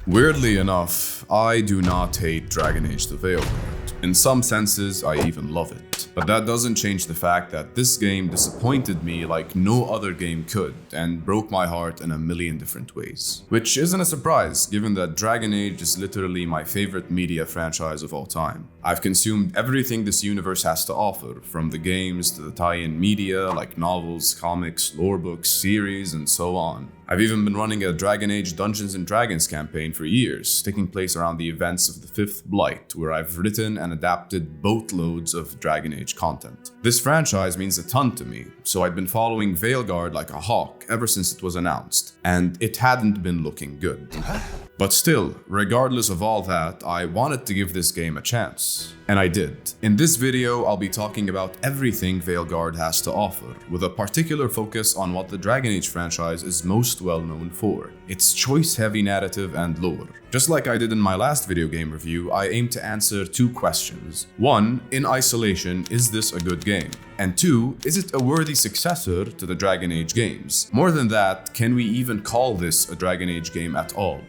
Weirdly enough, I do not hate Dragon Age the Veilguard. In some senses, I even love it. But that doesn't change the fact that this game disappointed me like no other game could, and broke my heart in a million different ways. Which isn't a surprise, given that Dragon Age is literally my favorite media franchise of all time. I've consumed everything this universe has to offer, from the games to the tie-in media like novels, comics, lore books, series, and so on. I've even been running a Dragon Age Dungeons & Dragons campaign for years, taking place around the events of the 5th Blight, where I've written and adapted boatloads of Dragon Age content. This franchise means a ton to me, so I'd been following Veilguard like a hawk ever since it was announced, and it hadn't been looking good. But still, regardless of all that, I wanted to give this game a chance. And I did. In this video, I'll be talking about everything Veilguard has to offer, with a particular focus on what the Dragon Age franchise is most well known for, its choice-heavy narrative and lore. Just like I did in my last video game review, I aim to answer two questions. One, in isolation, is this a good game? And two, is it a worthy successor to the Dragon Age games? More than that, can we even call this a Dragon Age game at all?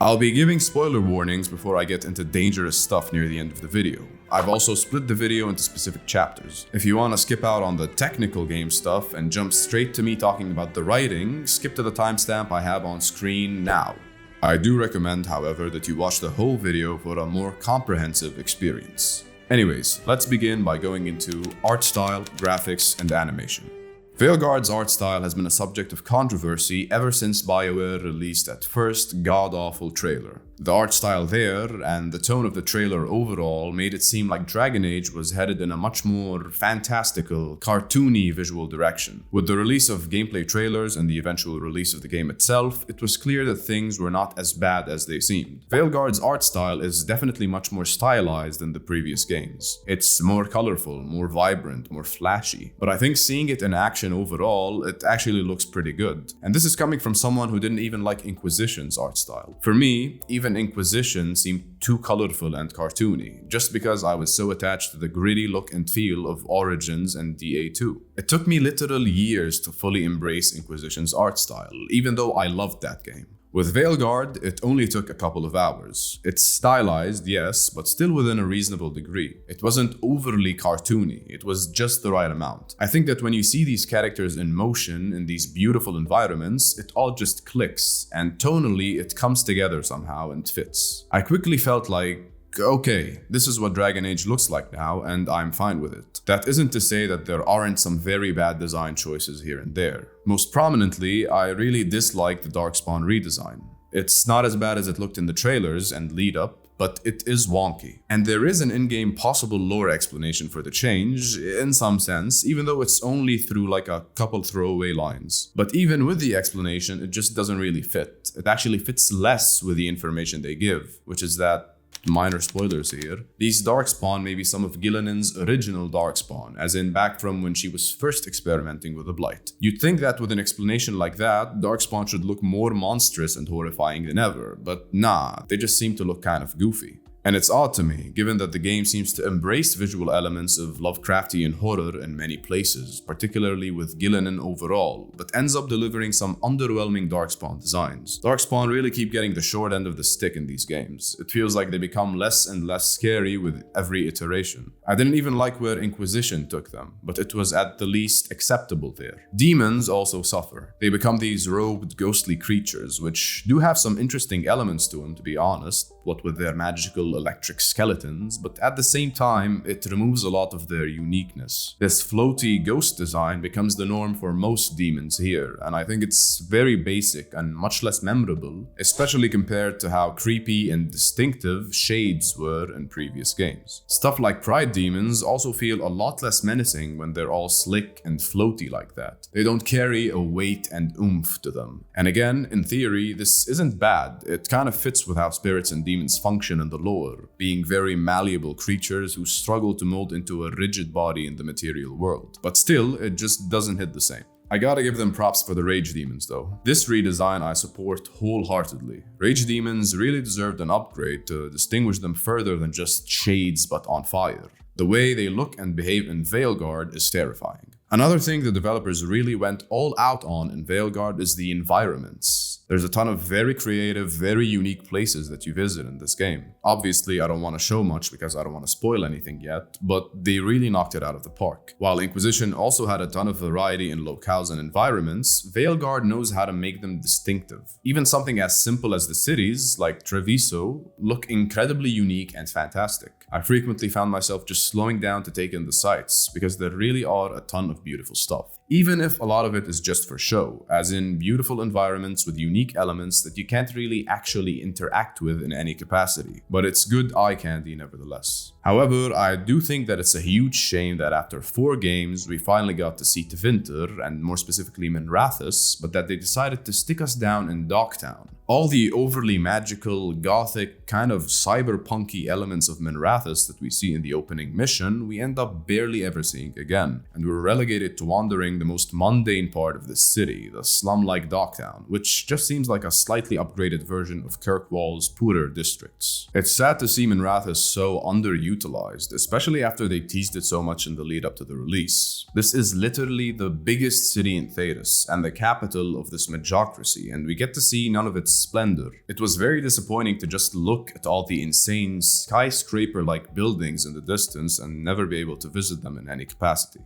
I'll be giving spoiler warnings before I get into dangerous stuff near the end of the video. I've also split the video into specific chapters. If you want to skip out on the technical game stuff and jump straight to me talking about the writing, skip to the timestamp I have on screen now. I do recommend, however, that you watch the whole video for a more comprehensive experience. Anyways, let's begin by going into art style, graphics, and animation. Veilguard's art style has been a subject of controversy ever since Bioware released that first god-awful trailer. The art style there, and the tone of the trailer overall, made it seem like Dragon Age was headed in a much more fantastical, cartoony visual direction. With the release of gameplay trailers and the eventual release of the game itself, it was clear that things were not as bad as they seemed. Veilguard's art style is definitely much more stylized than the previous games. It's more colorful, more vibrant, more flashy. But I think seeing it in action overall, it actually looks pretty good. And this is coming from someone who didn't even like Inquisition's art style. For me, even Inquisition seemed too colorful and cartoony, just because I was so attached to the gritty look and feel of Origins and DA2. It took me literal years to fully embrace Inquisition's art style, even though I loved that game. With Veilguard, it only took a couple of hours. It's stylized, yes, but still within a reasonable degree. It wasn't overly cartoony, it was just the right amount. I think that when you see these characters in motion in these beautiful environments, it all just clicks, and tonally it comes together somehow and fits. I quickly felt like, okay, this is what Dragon Age looks like now, and I'm fine with it. That isn't to say that there aren't some very bad design choices here and there. Most prominently, I really dislike the Darkspawn redesign. It's not as bad as it looked in the trailers and lead up, but it is wonky. And there is an in-game possible lore explanation for the change, in some sense, even though it's only through like a couple throwaway lines. But even with the explanation, it just doesn't really fit. It actually fits less with the information they give, which is that, minor spoilers here, these Darkspawn may be some of Gillian's original Darkspawn, as in back from when she was first experimenting with the Blight. You'd think that with an explanation like that, Darkspawn should look more monstrous and horrifying than ever, but nah, they just seem to look kind of goofy. And it's odd to me, given that the game seems to embrace visual elements of Lovecraftian horror in many places, particularly with Gillian overall, but ends up delivering some underwhelming Darkspawn designs. Darkspawn really keep getting the short end of the stick in these games. It feels like they become less and less scary with every iteration. I didn't even like where Inquisition took them, but it was at the least acceptable there. Demons also suffer. They become these robed, ghostly creatures, which do have some interesting elements to them, to be honest, what with their magical electric skeletons, but at the same time, it removes a lot of their uniqueness. This floaty ghost design becomes the norm for most demons here, and I think it's very basic and much less memorable, especially compared to how creepy and distinctive Shades were in previous games. Stuff like Pride demons also feel a lot less menacing when they're all slick and floaty like that. They don't carry a weight and oomph to them. And again, in theory, this isn't bad. It kind of fits with how spirits and demons function in the lore, being very malleable creatures who struggle to mold into a rigid body in the material world. But still, it just doesn't hit the same. I gotta give them props for the Rage Demons though. This redesign I support wholeheartedly. Rage Demons really deserved an upgrade to distinguish them further than just shades but on fire. The way they look and behave in Veilguard is terrifying. Another thing the developers really went all out on in Veilguard is the environments. There's a ton of very creative, very unique places that you visit in this game. Obviously, I don't want to show much because I don't want to spoil anything yet, but they really knocked it out of the park. While Inquisition also had a ton of variety in locales and environments, Veilguard knows how to make them distinctive. Even something as simple as the cities, like Treviso, look incredibly unique and fantastic. I frequently found myself just slowing down to take in the sights, because there really are a ton of beautiful stuff. Even if a lot of it is just for show, as in beautiful environments with unique elements that you can't really actually interact with in any capacity. But it's good eye candy nevertheless. However, I do think that it's a huge shame that after 4 games, we finally got to see Tevinter, and more specifically Minrathous, but that they decided to stick us down in Docktown. All the overly magical, gothic, kind of cyberpunky elements of Minrathous that we see in the opening mission, we end up barely ever seeing again, and we're relegated to wandering the most mundane part of the city, the slum-like Docktown, which just seems like a slightly upgraded version of Kirkwall's poorer districts. It's sad to see Minrathous so underutilized, especially after they teased it so much in the lead up to the release. This is literally the biggest city in Thedas, and the capital of this magocracy, and we get to see none of its splendor. It was very disappointing to just look at all the insane skyscraper-like buildings in the distance and never be able to visit them in any capacity.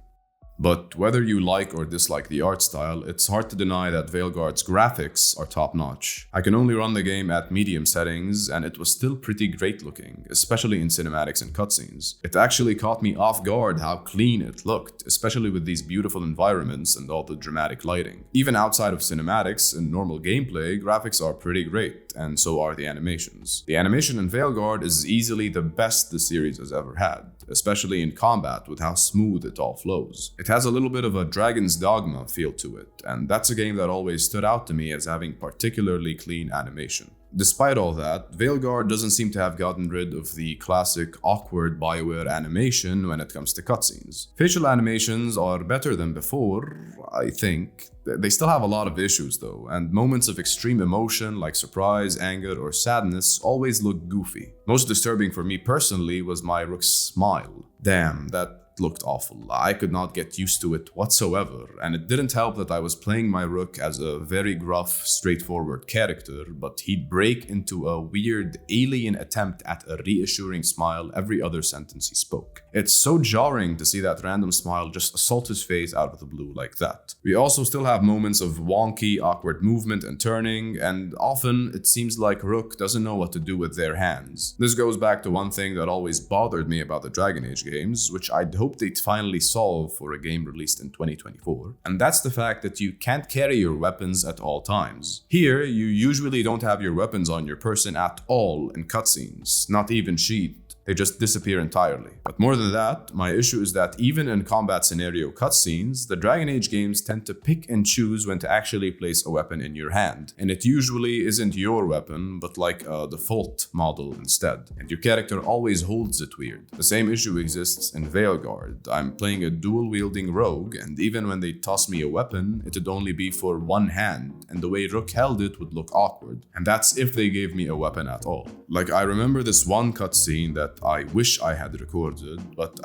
But whether you like or dislike the art style, it's hard to deny that Veilguard's graphics are top-notch. I can only run the game at medium settings, and it was still pretty great looking, especially in cinematics and cutscenes. It actually caught me off guard how clean it looked, especially with these beautiful environments and all the dramatic lighting. Even outside of cinematics, in normal gameplay, graphics are pretty great, and so are the animations. The animation in Veilguard is easily the best the series has ever had, especially in combat with how smooth it all flows. It has a little bit of a Dragon's Dogma feel to it, and that's a game that always stood out to me as having particularly clean animation. Despite all that, Veilguard doesn't seem to have gotten rid of the classic awkward Bioware animation when it comes to cutscenes. Facial animations are better than before, I think. They still have a lot of issues though, and moments of extreme emotion like surprise, anger, or sadness always look goofy. Most disturbing for me personally was my Rook's smile. Damn, that looked awful. I could not get used to it whatsoever, and it didn't help that I was playing my Rook as a very gruff, straightforward character, but he'd break into a weird alien attempt at a reassuring smile every other sentence he spoke. It's so jarring to see that random smile just assault his face out of the blue like that. We also still have moments of wonky, awkward movement and turning, and often it seems like Rook doesn't know what to do with their hands. This goes back to one thing that always bothered me about the Dragon Age games, which I'd hope they'd finally solve for a game released in 2024, and that's the fact that you can't carry your weapons at all times. Here, you usually don't have your weapons on your person at all in cutscenes, not even sheathed. They just disappear entirely. But more than that, my issue is that even in combat scenario cutscenes, the Dragon Age games tend to pick and choose when to actually place a weapon in your hand. And it usually isn't your weapon, but like a default model instead. And your character always holds it weird. The same issue exists in Veilguard. I'm playing a dual-wielding rogue, and even when they toss me a weapon, it'd only be for one hand, and the way Rook held it would look awkward. And that's if they gave me a weapon at all. Like, I remember this one cutscene that I wish I had recorded, but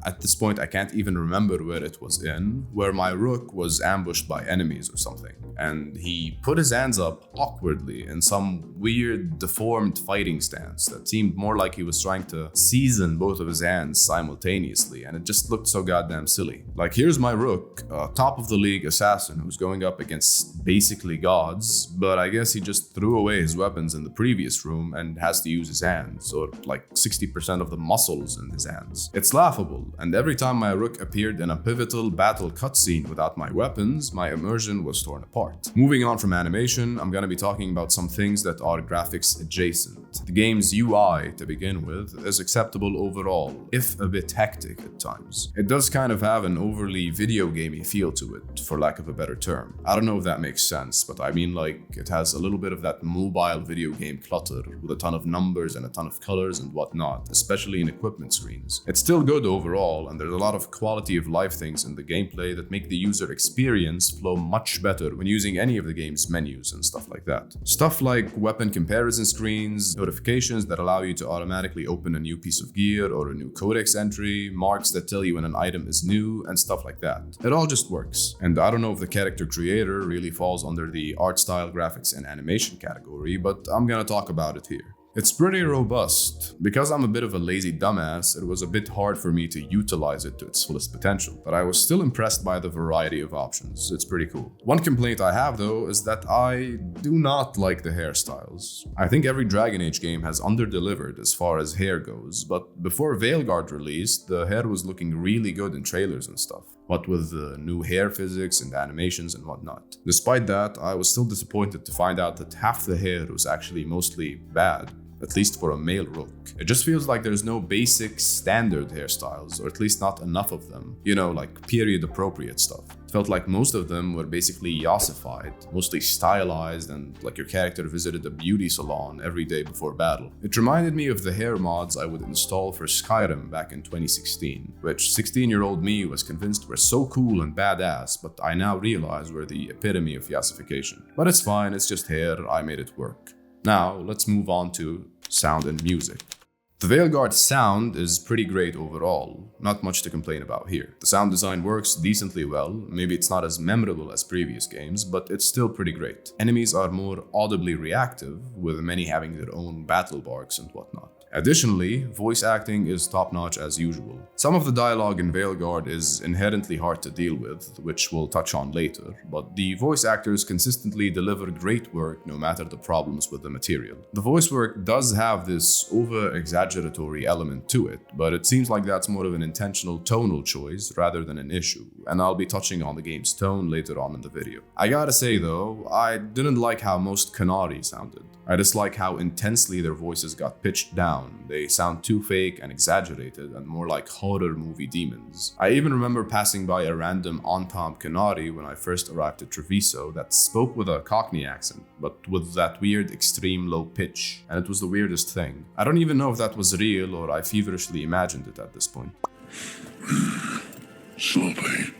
at this point I can't even remember where it was in, where my Rook was ambushed by enemies or something, and he put his hands up awkwardly in some weird deformed fighting stance that seemed more like he was trying to season both of his hands simultaneously, and it just looked so goddamn silly. Like, here's my Rook, a top of the league assassin who's going up against basically gods, but I guess he just threw away his weapons in the previous room and has to use his hands, or like 60% of the muscles in his hands. It's laughable, and every time my Rook appeared in a pivotal battle cutscene without my weapons, my immersion was torn apart. Moving on from animation, I'm gonna be talking about some things that are graphics adjacent. The game's UI, to begin with, is acceptable overall, if a bit hectic at times. It does kind of have an overly video gamey feel to it, for lack of a better term. I don't know if that makes sense, but I mean, like, it has a little bit of that mobile video game clutter with a ton of numbers and a ton of colors and whatnot. lot, especially in equipment screens. It's still good overall, and there's a lot of quality of life things in the gameplay that make the user experience flow much better when using any of the game's menus and stuff like that. Stuff like weapon comparison screens, notifications that allow you to automatically open a new piece of gear or a new codex entry, marks that tell you when an item is new, and stuff like that. It all just works. And I don't know if the character creator really falls under the art style, graphics, and animation category, but I'm gonna talk about it here. It's pretty robust. Because I'm a bit of a lazy dumbass, it was a bit hard for me to utilize it to its fullest potential, but I was still impressed by the variety of options. It's pretty cool. One complaint I have though is that I do not like the hairstyles. I think every Dragon Age game has underdelivered as far as hair goes, but before Veilguard released, the hair was looking really good in trailers and stuff. What with the new hair physics and animations and whatnot. Despite that, I was still disappointed to find out that half the hair was actually mostly bad, at least for a male Rook. It just feels like there's no basic standard hairstyles, or at least not enough of them. You know, like period appropriate stuff. It felt like most of them were basically yassified, mostly stylized, and like your character visited a beauty salon every day before battle. It reminded me of the hair mods I would install for Skyrim back in 2016, which 16-year-old me was convinced were so cool and badass, but I now realize were the epitome of yassification. But it's fine, it's just hair, I made it work. Now, let's move on to sound and music. The Veilguard sound is pretty great overall, not much to complain about here. The sound design works decently well, maybe it's not as memorable as previous games, but it's still pretty great. Enemies are more audibly reactive, with many having their own battle barks and whatnot. Additionally, voice acting is top-notch as usual. Some of the dialogue in Veilguard is inherently hard to deal with, which we'll touch on later, but the voice actors consistently deliver great work no matter the problems with the material. The voice work does have this over-exaggeratory element to it, but it seems like that's more of an intentional tonal choice rather than an issue, and I'll be touching on the game's tone later on in the video. I gotta say though, I didn't like how most Qunari sounded. I dislike how intensely their voices got pitched down. They sound too fake and exaggerated and more like horror movie demons. I even remember passing by a random Antam Qunari when I first arrived at Treviso that spoke with a Cockney accent, but with that weird extreme low pitch, and it was the weirdest thing. I don't even know if that was real or I feverishly imagined it at this point. Slowly.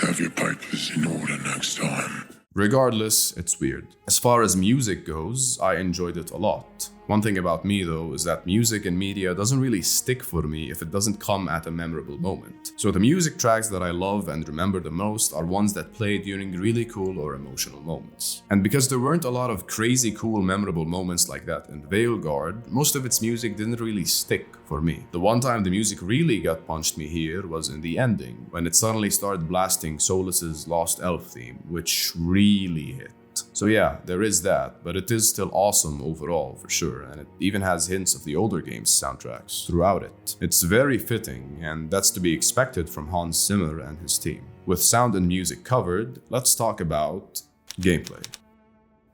Have your papers in order next time. Regardless, it's weird. As far as music goes, I enjoyed it a lot. One thing about me though is that music and media doesn't really stick for me if it doesn't come at a memorable moment. So the music tracks that I love and remember the most are ones that play during really cool or emotional moments. And because there weren't a lot of crazy cool memorable moments like that in Veilguard, most of its music didn't really stick for me. The one time the music really gut punched me here was in the ending, when it suddenly started blasting Solus's Lost Elf theme, which really hit. So yeah, there is that, but it is still awesome overall for sure, and it even has hints of the older game's soundtracks throughout it. It's very fitting, and that's to be expected from Hans Zimmer and his team. With sound and music covered, let's talk about gameplay.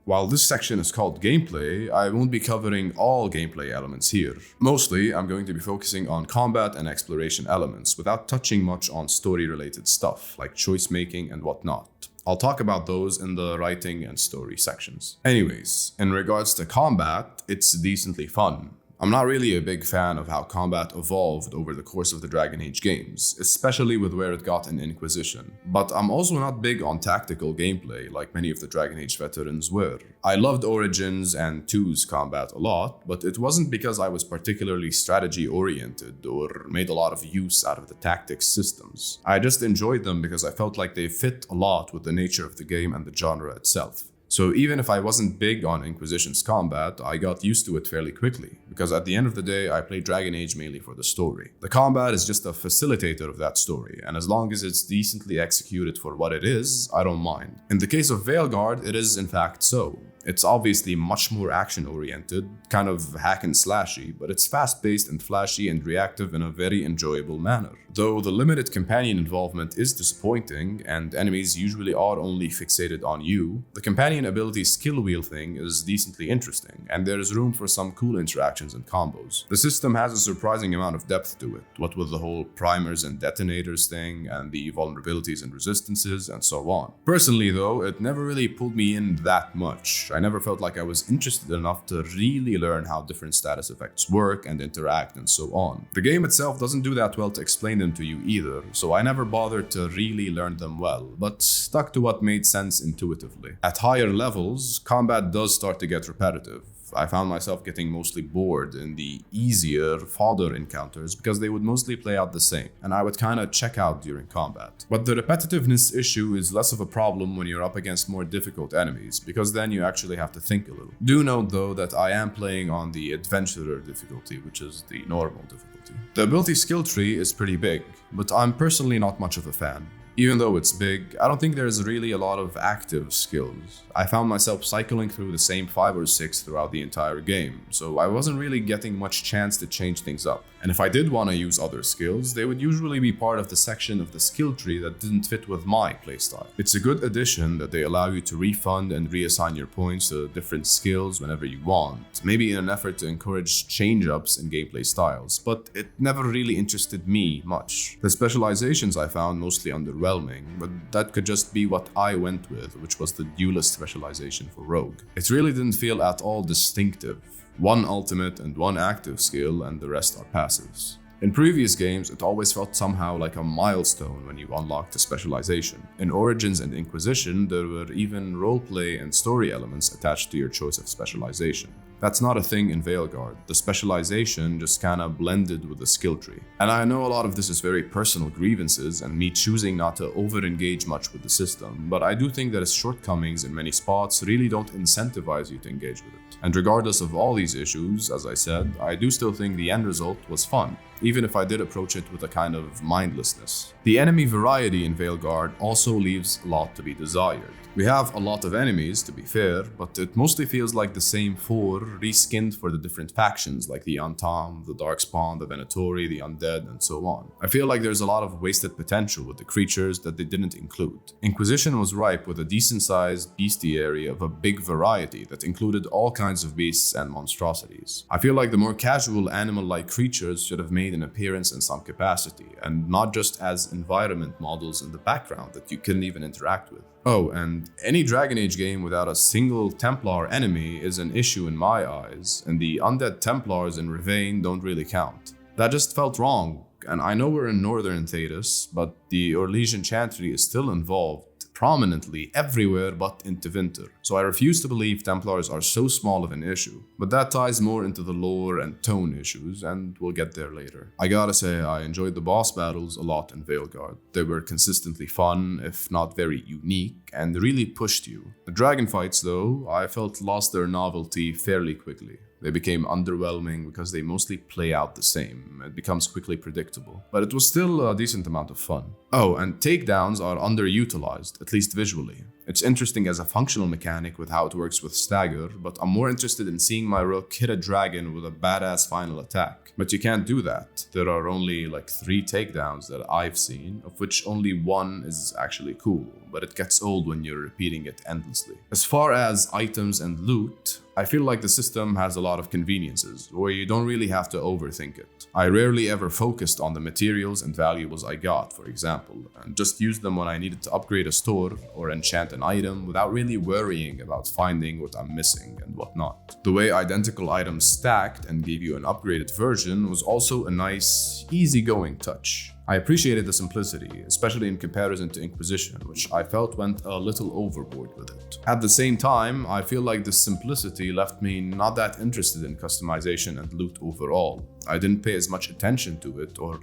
While this section is called gameplay, I won't be covering all gameplay elements here. Mostly, I'm going to be focusing on combat and exploration elements without touching much on story-related stuff, like choice making and whatnot. I'll talk about those in the writing and story sections. Anyways, in regards to combat, it's decently fun. I'm not really a big fan of how combat evolved over the course of the Dragon Age games, especially with where it got in Inquisition. But I'm also not big on tactical gameplay like many of the Dragon Age veterans were. I loved Origins and 2's combat a lot, but it wasn't because I was particularly strategy-oriented or made a lot of use out of the tactics systems. I just enjoyed them because I felt like they fit a lot with the nature of the game and the genre itself. So even if I wasn't big on Inquisition's combat, I got used to it fairly quickly, because at the end of the day, I played Dragon Age mainly for the story. The combat is just a facilitator of that story, and as long as it's decently executed for what it is, I don't mind. In the case of Veilguard, it is in fact so. It's obviously much more action-oriented, kind of hack and slashy, but it's fast-paced and flashy and reactive in a very enjoyable manner. Though the limited companion involvement is disappointing, and enemies usually are only fixated on you, the companion ability skill wheel thing is decently interesting, and there is room for some cool interactions actions and combos. The system has a surprising amount of depth to it, what with the whole primers and detonators thing, and the vulnerabilities and resistances, and so on. Personally though, it never really pulled me in that much. I never felt like I was interested enough to really learn how different status effects work and interact and so on. The game itself doesn't do that well to explain them to you either, so I never bothered to really learn them well, but stuck to what made sense intuitively. At higher levels, combat does start to get repetitive. I found myself getting mostly bored in the easier fodder encounters because they would mostly play out the same, and I would kinda check out during combat. But the repetitiveness issue is less of a problem when you're up against more difficult enemies, because then you actually have to think a little. Do note though that I am playing on the adventurer difficulty, which is the normal difficulty. The ability skill tree is pretty big, but I'm personally not much of a fan. Even though it's big, I don't think there's really a lot of active skills. I found myself cycling through the same 5 or 6 throughout the entire game, so I wasn't really getting much chance to change things up. And if I did want to use other skills, they would usually be part of the section of the skill tree that didn't fit with my playstyle. It's a good addition that they allow you to refund and reassign your points to different skills whenever you want, maybe in an effort to encourage change-ups in gameplay styles, but it never really interested me much. The specializations I found mostly underwhelming, but that could just be what I went with, which was the duelist specialization for Rogue. It really didn't feel at all distinctive. One ultimate and one active skill, and the rest are passives. In previous games, it always felt somehow like a milestone when you unlocked a specialization. In Origins and Inquisition, there were even roleplay and story elements attached to your choice of specialization. That's not a thing in Veilguard. The specialization just kinda blended with the skill tree. And I know a lot of this is very personal grievances and me choosing not to over-engage much with the system, but I do think that its shortcomings in many spots really don't incentivize you to engage with it. And regardless of all these issues, as I said, I do still think the end result was fun, even if I did approach it with a kind of mindlessness. The enemy variety in Veilguard also leaves a lot to be desired. We have a lot of enemies, to be fair, but it mostly feels like the same 4 reskinned for the different factions like the Untom, the Darkspawn, the Venatori, the Undead, and so on. I feel like there's a lot of wasted potential with the creatures that they didn't include. Inquisition was ripe with a decent-sized bestiary of a big variety that included all kinds of beasts and monstrosities. I feel like the more casual animal-like creatures should have made an appearance in some capacity, and not just as environment models in the background that you couldn't even interact with. Oh, and any Dragon Age game without a single Templar enemy is an issue in my eyes, and the undead Templars in Rivain don't really count. That just felt wrong, and I know we're in northern Thedas, but the Orlesian Chantry is still involved prominently everywhere but in Tevinter, so I refuse to believe Templars are so small of an issue. But that ties more into the lore and tone issues, and we'll get there later. I gotta say, I enjoyed the boss battles a lot in Veilguard. They were consistently fun, if not very unique, and really pushed you. The dragon fights, though, I felt lost their novelty fairly quickly. They became underwhelming because they mostly play out the same. It becomes quickly predictable. But it was still a decent amount of fun. Oh, and takedowns are underutilized, at least visually. It's interesting as a functional mechanic with how it works with stagger, but I'm more interested in seeing my Rook hit a dragon with a badass final attack. But you can't do that. There are only like 3 takedowns that I've seen, of which only 1 is actually cool, but it gets old when you're repeating it endlessly. As far as items and loot, I feel like the system has a lot of conveniences, where you don't really have to overthink it. I rarely ever focused on the materials and valuables I got, for example, and just used them when I needed to upgrade a store or enchant an item without really worrying about finding what I'm missing and whatnot. The way identical items stacked and gave you an upgraded version was also a nice, easygoing touch. I appreciated the simplicity, especially in comparison to Inquisition, which I felt went a little overboard with it. At the same time, I feel like this simplicity left me not that interested in customization and loot overall. I didn't pay as much attention to it or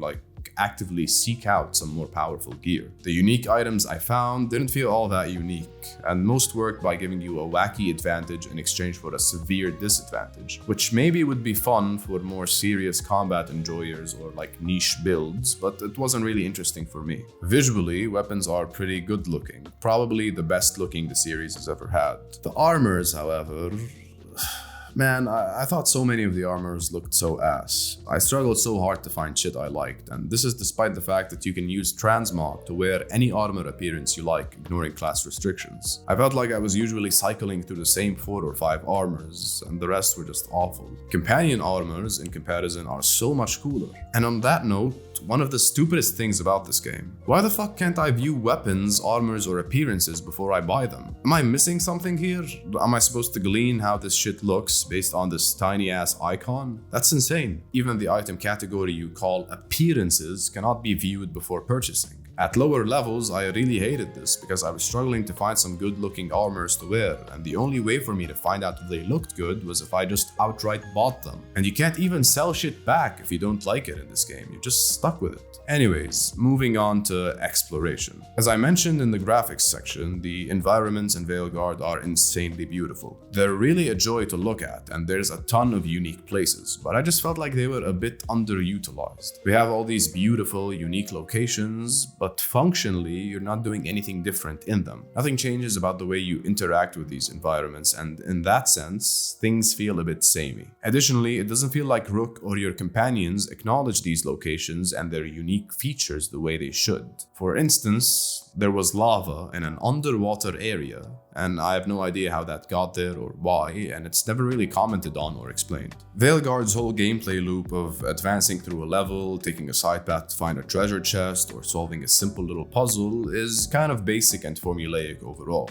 actively seek out some more powerful gear. The unique items I found didn't feel all that unique, and most worked by giving you a wacky advantage in exchange for a severe disadvantage, which maybe would be fun for more serious combat enjoyers or niche builds, but it wasn't really interesting for me. Visually, weapons are pretty good looking, probably the best looking the series has ever had. The armors, however, Man, I thought so many of the armors looked so ass. I struggled so hard to find shit I liked, and this is despite the fact that you can use transmog to wear any armor appearance you like, ignoring class restrictions. I felt like I was usually cycling through the same 4 or 5 armors, and the rest were just awful. Companion armors, in comparison, are so much cooler. And on that note, one of the stupidest things about this game. Why the fuck can't I view weapons, armors, or appearances before I buy them? Am I missing something here? Am I supposed to glean how this shit looks based on this tiny ass icon? That's insane. Even the item category you call appearances cannot be viewed before purchasing. At lower levels, I really hated this because I was struggling to find some good looking armors to wear, and the only way for me to find out if they looked good was if I just outright bought them. And you can't even sell shit back if you don't like it in this game, you're just stuck with it. Anyways, moving on to exploration. As I mentioned in the graphics section, the environments in Veilguard are insanely beautiful. They're really a joy to look at, and there's a ton of unique places, but I just felt like they were a bit underutilized. We have all these beautiful, unique locations, but functionally, you're not doing anything different in them. Nothing changes about the way you interact with these environments, and in that sense, things feel a bit samey. Additionally, it doesn't feel like Rook or your companions acknowledge these locations and their unique features the way they should. For instance, there was lava in an underwater area, and I have no idea how that got there or why, and it's never really commented on or explained. Veilguard's whole gameplay loop of advancing through a level, taking a side path to find a treasure chest, or solving a simple little puzzle is kind of basic and formulaic overall.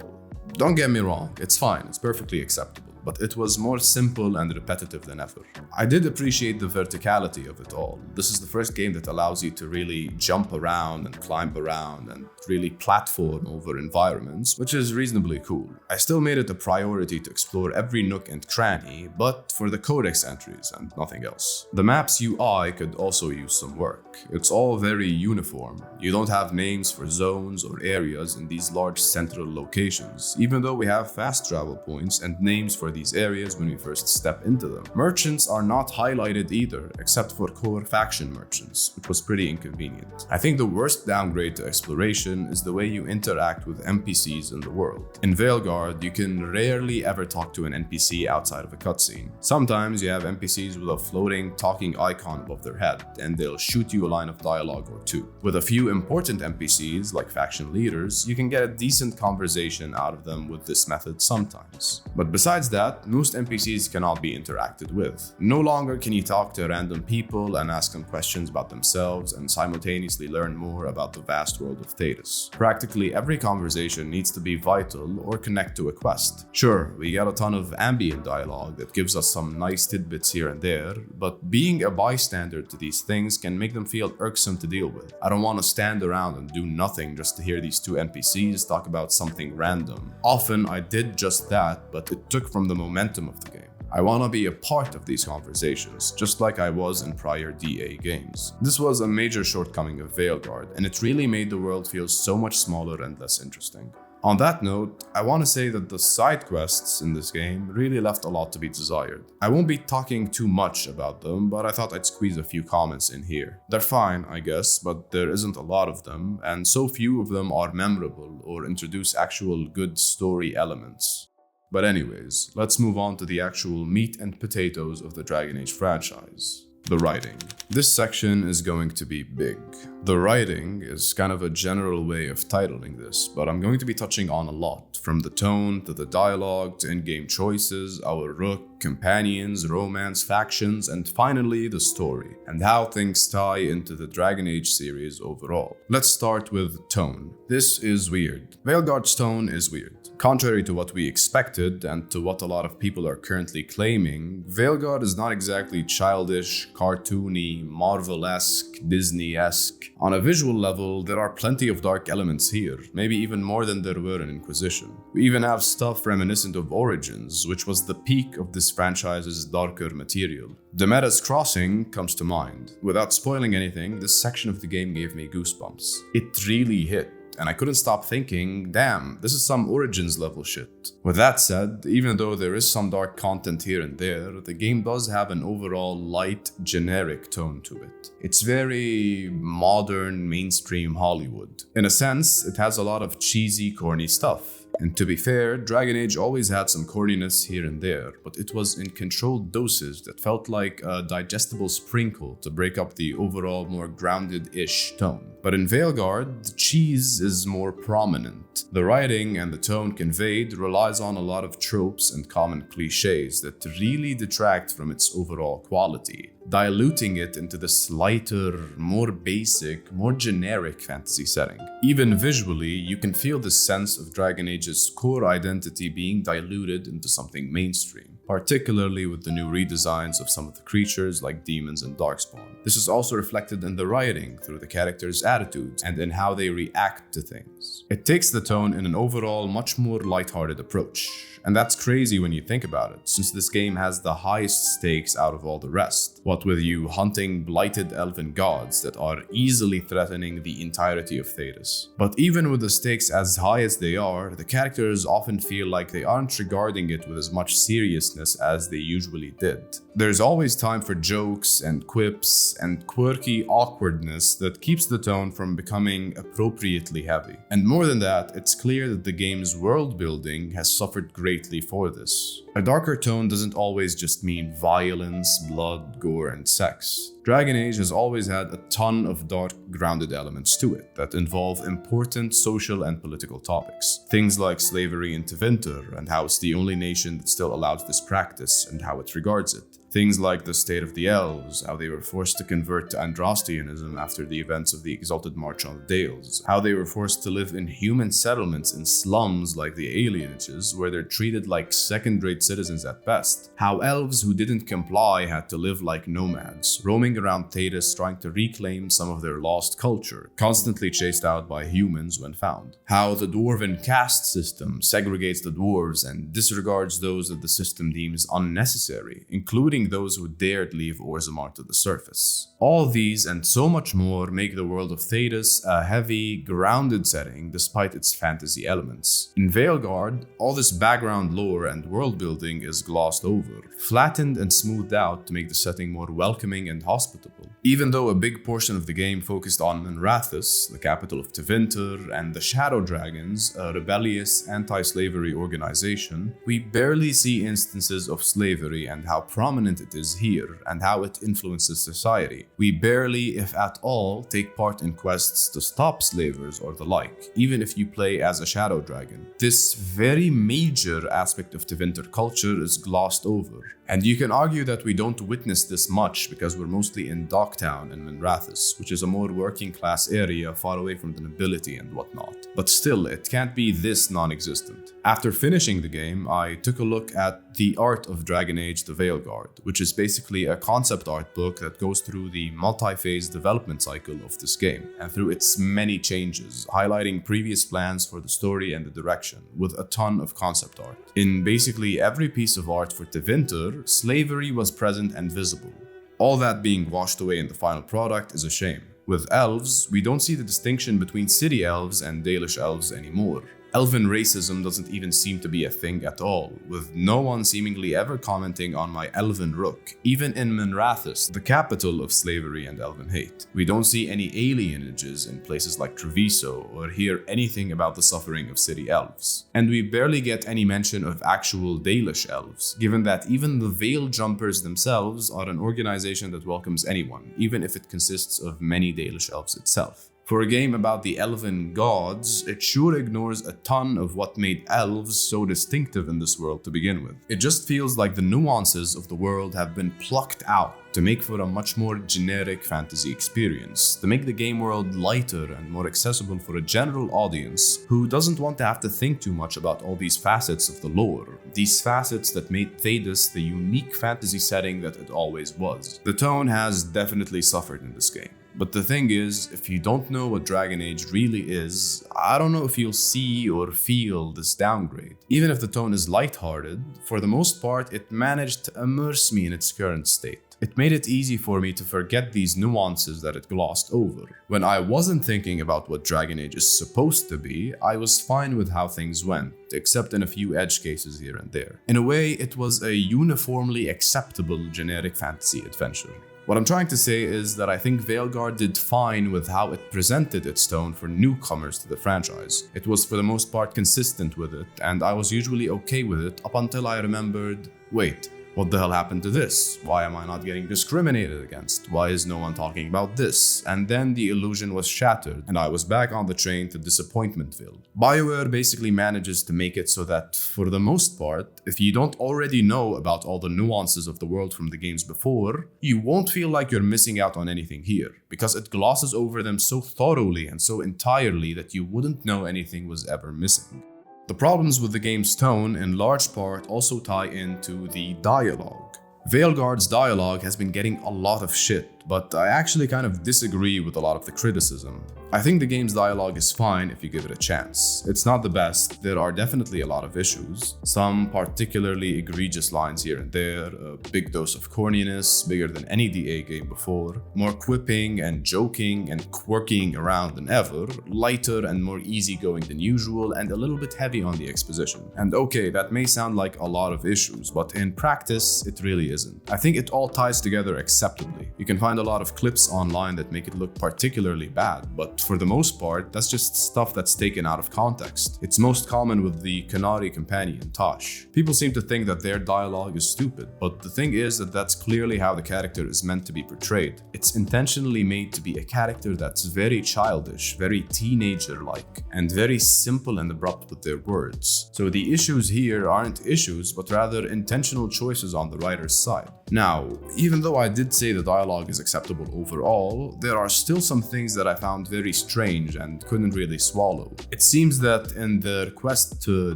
Don't get me wrong, it's fine, it's perfectly acceptable, but it was more simple and repetitive than ever. I did appreciate the verticality of it all. This is the first game that allows you to really jump around and climb around and really platform over environments, which is reasonably cool. I still made it a priority to explore every nook and cranny, but for the codex entries and nothing else. The map's UI could also use some work. It's all very uniform. You don't have names for zones or areas in these large central locations, even though we have fast travel points and names for these areas when we first step into them. Merchants are not highlighted either, except for core faction merchants, which was pretty inconvenient. I think the worst downgrade to exploration is the way you interact with NPCs in the world. In Veilguard, you can rarely ever talk to an NPC outside of a cutscene. Sometimes you have NPCs with a floating, talking icon above their head, and they'll shoot you a line of dialogue or two. With a few important NPCs, like faction leaders, you can get a decent conversation out of them with this method sometimes. But besides that, most NPCs cannot be interacted with. No longer can you talk to random people and ask them questions about themselves and simultaneously learn more about the vast world of Thedas. Practically every conversation needs to be vital or connect to a quest. Sure, we get a ton of ambient dialogue that gives us some nice tidbits here and there, but being a bystander to these things can make them feel irksome to deal with. I don't want to stand around and do nothing just to hear these two NPCs talk about something random. Often I did just that, but it took from the momentum of the game. I want to be a part of these conversations, just like I was in prior DA games. This was a major shortcoming of Veilguard, and it really made the world feel so much smaller and less interesting. On that note, I want to say that the side quests in this game really left a lot to be desired. I won't be talking too much about them, but I thought I'd squeeze a few comments in here. They're fine, I guess, but there isn't a lot of them, and so few of them are memorable or introduce actual good story elements. But anyways, let's move on to the actual meat and potatoes of the Dragon Age franchise. The writing. This section is going to be big. The writing is kind of a general way of titling this, but I'm going to be touching on a lot, from the tone to the dialogue to in-game choices, our Rook, companions, romance, factions, and finally the story, and how things tie into the Dragon Age series overall. Let's start with tone. This is weird. Veilguard's tone is weird. Contrary to what we expected and to what a lot of people are currently claiming, Veilguard is not exactly childish, cartoony, Marvel-esque, Disney-esque. On a visual level, there are plenty of dark elements here, maybe even more than there were in Inquisition. We even have stuff reminiscent of Origins, which was the peak of this franchise's darker material. Demeda's Crossing comes to mind. Without spoiling anything, this section of the game gave me goosebumps. It really hit. And I couldn't stop thinking, damn, this is some Origins level shit. With that said, even though there is some dark content here and there, the game does have an overall light, generic tone to it. It's very modern, mainstream Hollywood. In a sense, it has a lot of cheesy, corny stuff. And to be fair, Dragon Age always had some corniness here and there, but it was in controlled doses that felt like a digestible sprinkle to break up the overall more grounded-ish tone. But in Veilguard, the cheese is more prominent. The writing and the tone conveyed relies on a lot of tropes and common cliches that really detract from its overall quality, diluting it into this lighter, more basic, more generic fantasy setting. Even visually, you can feel the sense of Dragon Age's core identity being diluted into something mainstream, particularly with the new redesigns of some of the creatures like demons and darkspawn. This is also reflected in the writing through the characters' attitudes and in how they react to things. It takes the tone in an overall much more lighthearted approach. And that's crazy when you think about it, since this game has the highest stakes out of all the rest. What with you hunting blighted elven gods that are easily threatening the entirety of Thedas. But even with the stakes as high as they are, the characters often feel like they aren't regarding it with as much seriousness as they usually did. There's always time for jokes and quips and quirky awkwardness that keeps the tone from becoming appropriately heavy. And more than that, it's clear that the game's world building has suffered greatly for this. A darker tone doesn't always just mean violence, blood, gore, and sex. Dragon Age has always had a ton of dark, grounded elements to it that involve important social and political topics. Things like slavery in Tevinter and how it's the only nation that still allows this practice and how it regards it. Things like the state of the elves, how they were forced to convert to Andrastianism after the events of the Exalted March on the Dales, how they were forced to live in human settlements in slums like the Alienages, where they're treated like second-rate citizens at best, how elves who didn't comply had to live like nomads, roaming around Thedas trying to reclaim some of their lost culture, constantly chased out by humans when found, how the dwarven caste system segregates the dwarves and disregards those that the system deems unnecessary, including those who dared leave Orzammar to the surface. All these and so much more make the world of Thedas a heavy, grounded setting despite its fantasy elements. In Veilguard, all this background lore and world building is glossed over, flattened and smoothed out to make the setting more welcoming and hospitable. Even though a big portion of the game focused on Minrathous, the capital of Tevinter, and the Shadow Dragons, a rebellious anti-slavery organization, we barely see instances of slavery and how prominent it is here and how it influences society. We barely, if at all, take part in quests to stop slavers or the like, even if you play as a shadow dragon. This very major aspect of Tevinter culture is glossed over. And you can argue that we don't witness this much because we're mostly in Docktown and Minrathous, which is a more working class area far away from the nobility and whatnot. But still, it can't be this non-existent. After finishing the game, I took a look at The Art of Dragon Age the Veilguard, which is basically a concept art book that goes through the multi-phase development cycle of this game, and through its many changes, highlighting previous plans for the story and the direction, with a ton of concept art. In basically every piece of art for Tevinter, slavery was present and visible. All that being washed away in the final product is a shame. With elves, we don't see the distinction between city elves and Dalish elves anymore. Elven racism doesn't even seem to be a thing at all, with no one seemingly ever commenting on my elven Rook, even in Minrathous, the capital of slavery and elven hate. We don't see any alienages in places like Treviso or hear anything about the suffering of city elves. And we barely get any mention of actual Dalish elves, given that even the Veil Jumpers themselves are an organization that welcomes anyone, even if it consists of many Dalish elves itself. For a game about the elven gods, it sure ignores a ton of what made elves so distinctive in this world to begin with. It just feels like the nuances of the world have been plucked out to make for a much more generic fantasy experience, to make the game world lighter and more accessible for a general audience who doesn't want to have to think too much about all these facets of the lore, these facets that made Thedas the unique fantasy setting that it always was. The tone has definitely suffered in this game. But the thing is, if you don't know what Dragon Age really is, I don't know if you'll see or feel this downgrade. Even if the tone is lighthearted, for the most part, it managed to immerse me in its current state. It made it easy for me to forget these nuances that it glossed over. When I wasn't thinking about what Dragon Age is supposed to be, I was fine with how things went, except in a few edge cases here and there. In a way, it was a uniformly acceptable generic fantasy adventure. What I'm trying to say is that I think Veilguard did fine with how it presented its tone for newcomers to the franchise. It was for the most part consistent with it, and I was usually okay with it up until I remembered, wait, what the hell happened to this? Why am I not getting discriminated against? Why is no one talking about this? And then the illusion was shattered, and I was back on the train to Disappointmentville. Bioware basically manages to make it so that, for the most part, if you don't already know about all the nuances of the world from the games before, you won't feel like you're missing out on anything here, because it glosses over them so thoroughly and so entirely that you wouldn't know anything was ever missing. The problems with the game's tone, in large part, also tie into the dialogue. Veilguard's dialogue has been getting a lot of shit, but I actually kind of disagree with a lot of the criticism. I think the game's dialogue is fine if you give it a chance. It's not the best, there are definitely a lot of issues. Some particularly egregious lines here and there, a big dose of corniness, bigger than any DA game before, more quipping and joking and quirking around than ever, lighter and more easygoing than usual, and a little bit heavy on the exposition. And okay, that may sound like a lot of issues, but in practice, it really isn't. I think it all ties together acceptably. You can find a lot of clips online that make it look particularly bad, but for the most part, that's just stuff that's taken out of context. It's most common with the Qunari companion, Tosh. People seem to think that their dialogue is stupid, but the thing is that that's clearly how the character is meant to be portrayed. It's intentionally made to be a character that's very childish, very teenager-like, and very simple and abrupt with their words. So the issues here aren't issues, but rather intentional choices on the writer's side. Now, even though I did say the dialogue is acceptable overall, there are still some things that I found very strange and couldn't really swallow. It seems that in their quest to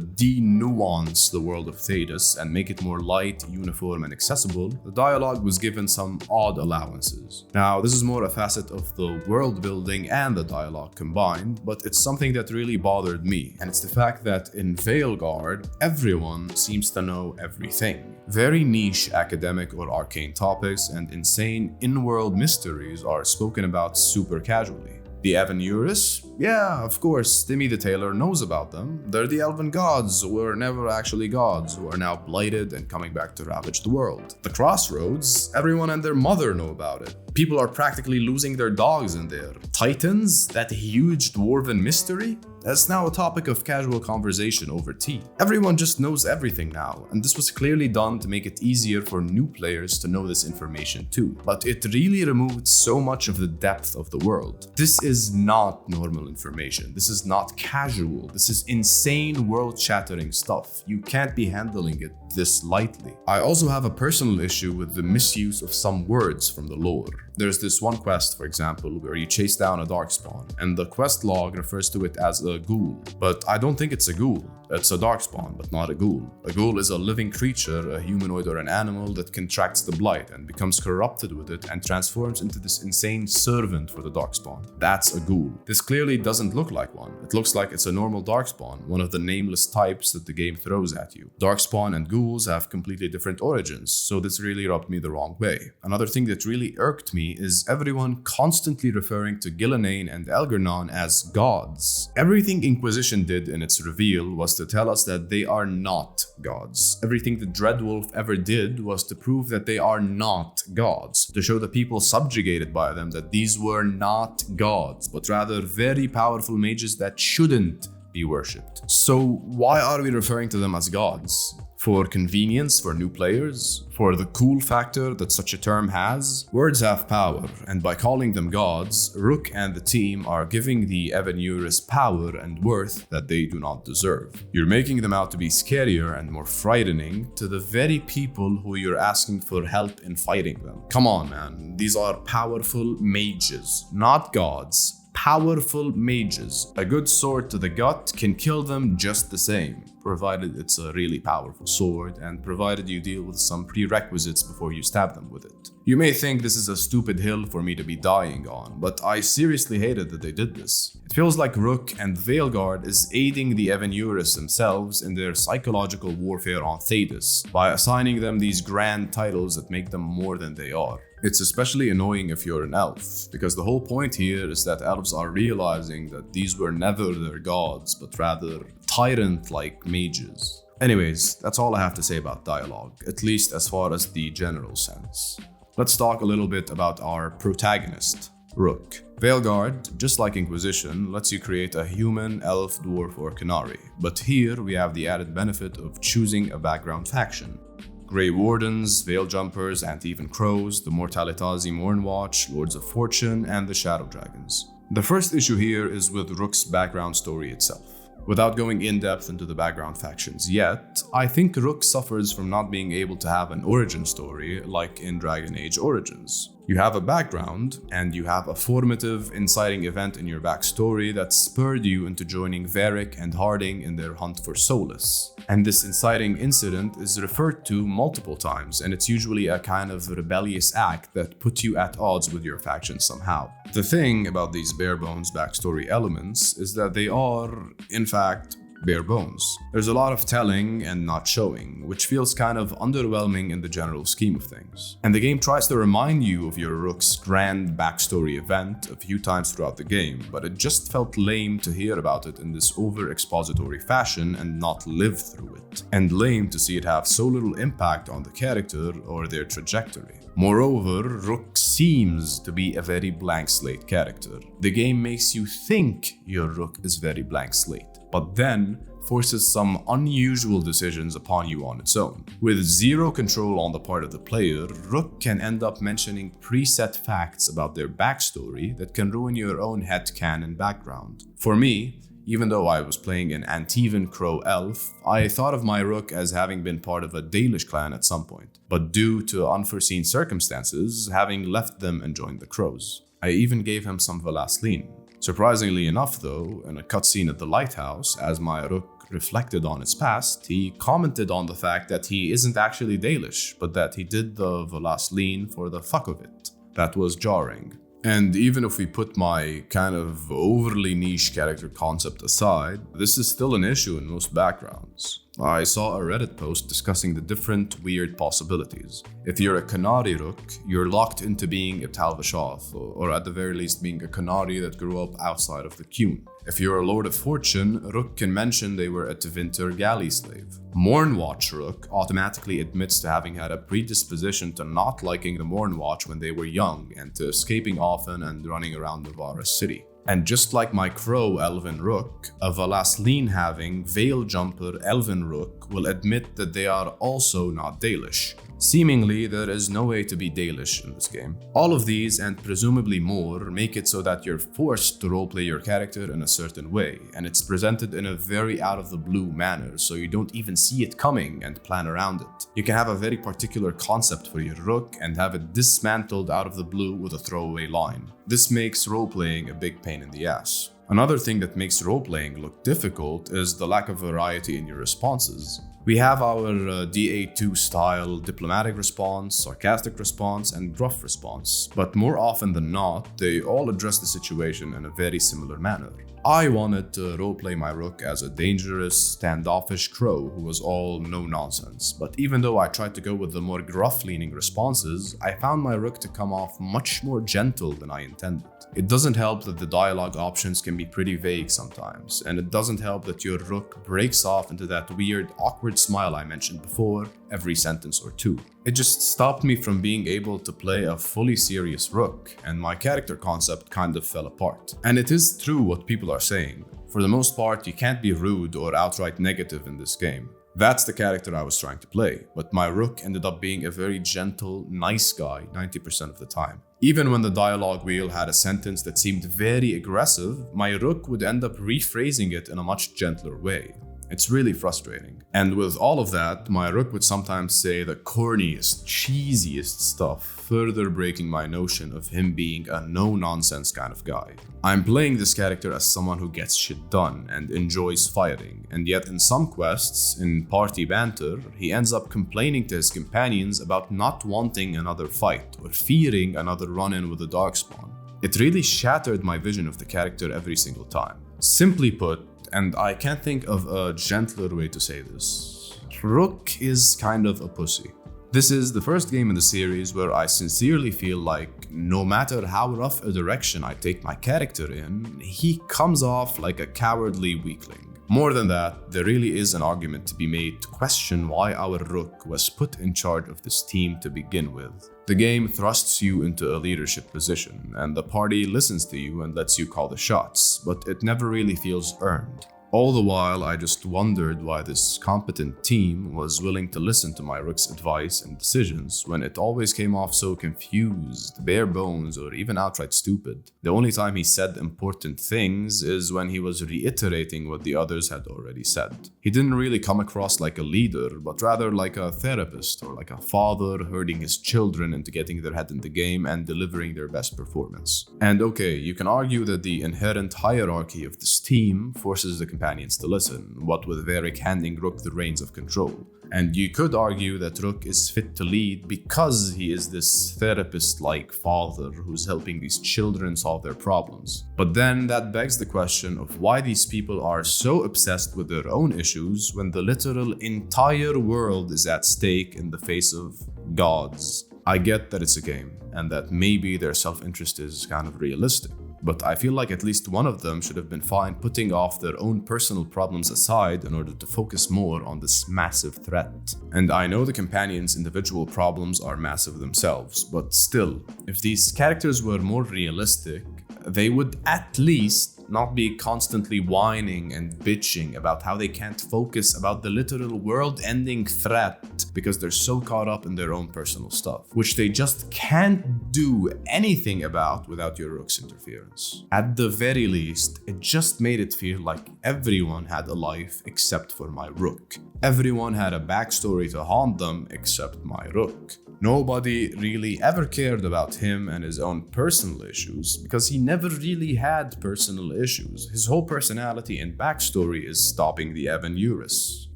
de-nuance the world of Thedas and make it more light, uniform, and accessible, the dialogue was given some odd allowances. Now, this is more a facet of the world building and the dialogue combined, but it's something that really bothered me, and it's the fact that in Veilguard, everyone seems to know everything. Very niche academic or arcane topics and insane in-world mysteries are spoken about super casually. The Avenurus? Yeah, of course, Timmy the Tailor knows about them. They're the elven gods who were never actually gods, who are now blighted and coming back to ravage the world. The Crossroads? Everyone and their mother know about it. People are practically losing their dogs in there. Titans? That huge dwarven mystery? That's now a topic of casual conversation over tea. Everyone just knows everything now, and this was clearly done to make it easier for new players to know this information too. But it really removed so much of the depth of the world. This is not normal information. This is not casual. This is insane world-shattering stuff. You can't be handling it this lightly. I also have a personal issue with the misuse of some words from the lore. There's this one quest, for example, where you chase down a darkspawn, and the quest log refers to it as a ghoul. But I don't think it's a ghoul. It's a darkspawn, but not a ghoul. A ghoul is a living creature, a humanoid or an animal that contracts the blight and becomes corrupted with it and transforms into this insane servant for the darkspawn. That's a ghoul. This clearly doesn't look like one. It looks like it's a normal darkspawn, one of the nameless types that the game throws at you. Darkspawn and ghouls have completely different origins, so this really rubbed me the wrong way. Another thing that really irked me is everyone constantly referring to Gillenane and Elgernon as gods. Everything Inquisition did in its reveal was to tell us that they are not gods. Everything the Dreadwolf ever did was to prove that they are not gods, to show the people subjugated by them that these were not gods, but rather very powerful mages that shouldn't be worshipped. So why are we referring to them as gods? For convenience for new players? For the cool factor that such a term has? Words have power, and by calling them gods, Rook and the team are giving the Avenurus power and worth that they do not deserve. You're making them out to be scarier and more frightening to the very people who you're asking for help in fighting them. Come on, man. These are powerful mages, not gods. Powerful mages. A good sword to the gut can kill them just the same, provided it's a really powerful sword and provided you deal with some prerequisites before you stab them with it. You may think this is a stupid hill for me to be dying on, but I seriously hated that they did this. It feels like Rook and Veilguard is aiding the Avenurus themselves in their psychological warfare on Thedas by assigning them these grand titles that make them more than they are. It's especially annoying if you're an elf, because the whole point here is that elves are realizing that these were never their gods, but rather tyrant-like mages. Anyways, that's all I have to say about dialogue, at least as far as the general sense. Let's talk a little bit about our protagonist, Rook. Veilguard, just like Inquisition, lets you create a human, elf, dwarf, or Canary, but here we have the added benefit of choosing a background faction. Grey Wardens, Veil Jumpers, and even Crows, the Mortalitazi Mournwatch, Lords of Fortune, and the Shadow Dragons. The first issue here is with Rook's background story itself. Without going in-depth into the background factions yet, I think Rook suffers from not being able to have an origin story like in Dragon Age Origins. You have a background, and you have a formative, inciting event in your backstory that spurred you into joining Varric and Harding in their hunt for Solus. And this inciting incident is referred to multiple times, and it's usually a kind of rebellious act that put you at odds with your faction somehow. The thing about these bare-bones backstory elements is that they are, in fact, bare bones. There's a lot of telling and not showing, which feels kind of underwhelming in the general scheme of things. And the game tries to remind you of your Rook's grand backstory event a few times throughout the game, but it just felt lame to hear about it in this over-expository fashion and not live through it. And lame to see it have so little impact on the character or their trajectory. Moreover, Rook seems to be a very blank slate character. The game makes you think your Rook is very blank slate, but then forces some unusual decisions upon you on its own. With zero control on the part of the player, Rook can end up mentioning preset facts about their backstory that can ruin your own headcanon background. For me, even though I was playing an Antivan Crow elf, I thought of my Rook as having been part of a Dalish clan at some point, but due to unforeseen circumstances, having left them and joined the Crows. I even gave him some Valasleen. Surprisingly enough though, in a cutscene at the lighthouse, as my Rook reflected on its past, he commented on the fact that he isn't actually Dalish, but that he did the Valasleen for the fuck of it. That was jarring. And even if we put my kind of overly niche character concept aside, this is still an issue in most backgrounds. I saw a Reddit post discussing the different weird possibilities. If you're a Canary Rook, you're locked into being a Talvishoth, or at the very least being a Canary that grew up outside of the Cune. If you're a Lord of Fortune, Rook can mention they were a Tevinter galley slave. Mournwatch Rook automatically admits to having had a predisposition to not liking the Mournwatch when they were young and to escaping often and running around Navarra City. And just like my Crow Elven Rook, a Valasleen having Veil Jumper Elven Rook will admit that they are also not Dalish. Seemingly, there is no way to be Dalish in this game. All of these, and presumably more, make it so that you're forced to roleplay your character in a certain way, and it's presented in a very out-of-the-blue manner, so you don't even see it coming and plan around it. You can have a very particular concept for your Rook and have it dismantled out of the blue with a throwaway line. This makes roleplaying a big pain in the ass. Another thing that makes roleplaying look difficult is the lack of variety in your responses. We have our DA2 style diplomatic response, sarcastic response, and gruff response, but more often than not, they all address the situation in a very similar manner. I wanted to roleplay my Rook as a dangerous, standoffish Crow who was all no nonsense, but even though I tried to go with the more gruff-leaning responses, I found my Rook to come off much more gentle than I intended. It doesn't help that the dialogue options can be pretty vague sometimes, and it doesn't help that your Rook breaks off into that weird, awkward smile I mentioned before every sentence or two. It just stopped me from being able to play a fully serious Rook, and my character concept kind of fell apart. And it is true what people are saying. For the most part, you can't be rude or outright negative in this game. That's the character I was trying to play, but my Rook ended up being a very gentle, nice guy 90% of the time. Even when the dialogue wheel had a sentence that seemed very aggressive, my Rook would end up rephrasing it in a much gentler way. It's really frustrating. And with all of that, my Rook would sometimes say the corniest, cheesiest stuff, further breaking my notion of him being a no-nonsense kind of guy. I'm playing this character as someone who gets shit done and enjoys fighting, and yet in some quests, in party banter, he ends up complaining to his companions about not wanting another fight or fearing another run-in with the Darkspawn. It really shattered my vision of the character every single time. Simply put, and I can't think of a gentler way to say this, Rook is kind of a pussy. This is the first game in the series where I sincerely feel like no matter how rough a direction I take my character in, he comes off like a cowardly weakling. More than that, there really is an argument to be made to question why our Rook was put in charge of this team to begin with. The game thrusts you into a leadership position, and the party listens to you and lets you call the shots, but it never really feels earned. All the while, I just wondered why this competent team was willing to listen to my Rook's advice and decisions when it always came off so confused, bare bones, or even outright stupid. The only time he said important things is when he was reiterating what the others had already said. He didn't really come across like a leader, but rather like a therapist or like a father herding his children into getting their head in the game and delivering their best performance. And okay, you can argue that the inherent hierarchy of this team forces the companions to listen, what with Varric handing Rook the reins of control. And you could argue that Rook is fit to lead because he is this therapist-like father who's helping these children solve their problems. But then that begs the question of why these people are so obsessed with their own issues when the literal entire world is at stake in the face of gods. I get that it's a game, and that maybe their self-interest is kind of realistic. But I feel like at least one of them should have been fine putting off their own personal problems aside in order to focus more on this massive threat. And I know the companions' individual problems are massive themselves, but still, if these characters were more realistic, they would at least not be constantly whining and bitching about how they can't focus about the literal world-ending threat because they're so caught up in their own personal stuff, which they just can't do anything about without your Rook's interference. At the very least, it just made it feel like everyone had a life except for my Rook. Everyone had a backstory to haunt them except my Rook. Nobody really ever cared about him and his own personal issues because he never really had personal issues. His whole personality and backstory is stopping the Evan Eurus.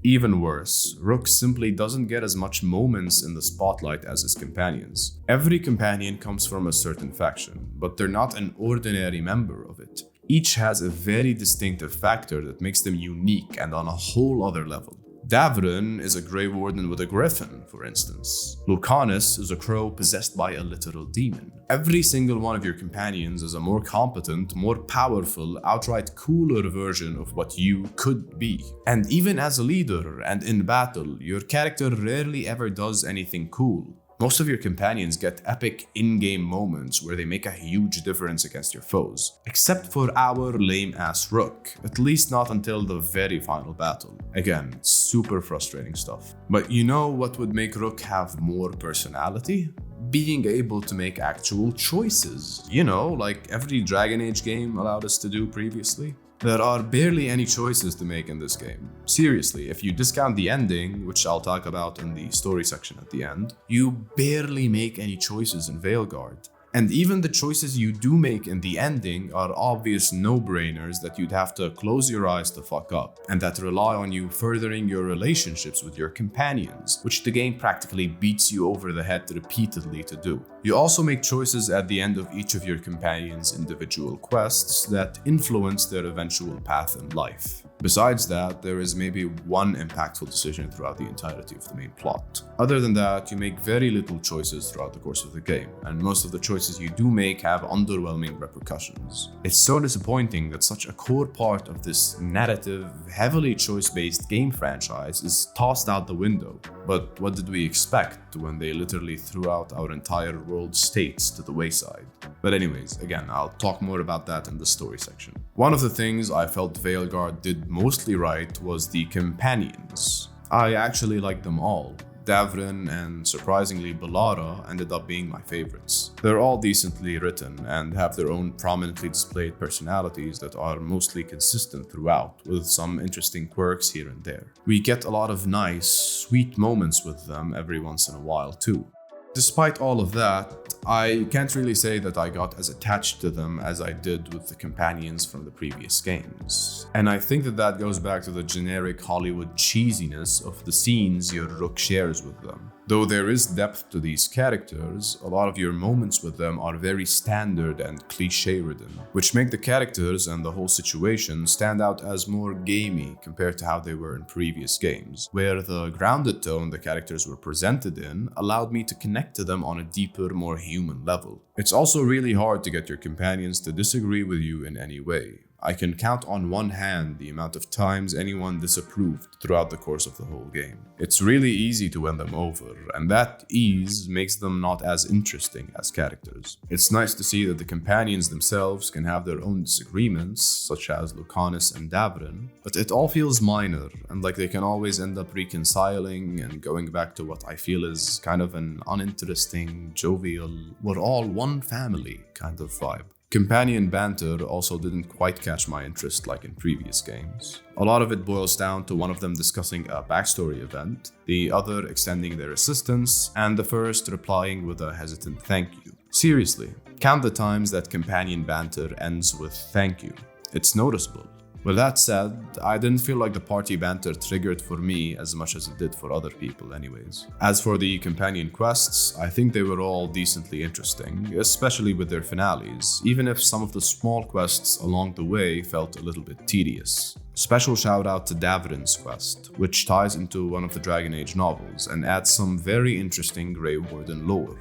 Even worse, Rook simply doesn't get as much moments in the spotlight as his companions. Every companion comes from a certain faction, but they're not an ordinary member of it. Each has a very distinctive factor that makes them unique and on a whole other level. Davrin is a Grey Warden with a griffin, for instance. Lucanus is a crow possessed by a literal demon. Every single one of your companions is a more competent, more powerful, outright cooler version of what you could be. And even as a leader and in battle, your character rarely ever does anything cool. Most of your companions get epic in-game moments where they make a huge difference against your foes, except for our lame-ass Rook, at least not until the very final battle. Again, super frustrating stuff. But you know what would make Rook have more personality? Being able to make actual choices. You know, like every Dragon Age game allowed us to do previously. There are barely any choices to make in this game. Seriously, if you discount the ending, which I'll talk about in the story section at the end, you barely make any choices in Veilguard. And even the choices you do make in the ending are obvious no-brainers that you'd have to close your eyes to fuck up, and that rely on you furthering your relationships with your companions, which the game practically beats you over the head repeatedly to do. You also make choices at the end of each of your companions' individual quests that influence their eventual path in life. Besides that, there is maybe one impactful decision throughout the entirety of the main plot. Other than that, you make very little choices throughout the course of the game, and most of the choices you do make have underwhelming repercussions. It's so disappointing that such a core part of this narrative, heavily choice-based game franchise is tossed out the window. But what did we expect when they literally threw out our entire world states to the wayside? But anyways, again, I'll talk more about that in the story section. One of the things I felt Veilguard did mostly right was the companions. I actually liked them all. Davrin and surprisingly Bellara ended up being my favorites. They're all decently written and have their own prominently displayed personalities that are mostly consistent throughout, with some interesting quirks here and there. We get a lot of nice, sweet moments with them every once in a while too. Despite all of that, I can't really say that I got as attached to them as I did with the companions from the previous games. And I think that goes back to the generic Hollywood cheesiness of the scenes your Rook shares with them. Though there is depth to these characters, a lot of your moments with them are very standard and cliché-ridden, which make the characters and the whole situation stand out as more gamey compared to how they were in previous games, where the grounded tone the characters were presented in allowed me to connect to them on a deeper, more human level. It's also really hard to get your companions to disagree with you in any way. I can count on one hand the amount of times anyone disapproved throughout the course of the whole game. It's really easy to win them over, and that ease makes them not as interesting as characters. It's nice to see that the companions themselves can have their own disagreements, such as Lucanus and Davrin, but it all feels minor and like they can always end up reconciling and going back to what I feel is kind of an uninteresting, jovial, we're all one family kind of vibe. Companion banter also didn't quite catch my interest like in previous games. A lot of it boils down to one of them discussing a backstory event, the other extending their assistance, and the first replying with a hesitant thank you. Seriously, count the times that companion banter ends with thank you. It's noticeable. With that said, I didn't feel like the party banter triggered for me as much as it did for other people anyways. As for the companion quests, I think they were all decently interesting, especially with their finales, even if some of the small quests along the way felt a little bit tedious. Special shout out to Davrin's quest, which ties into one of the Dragon Age novels and adds some very interesting Grey Warden lore.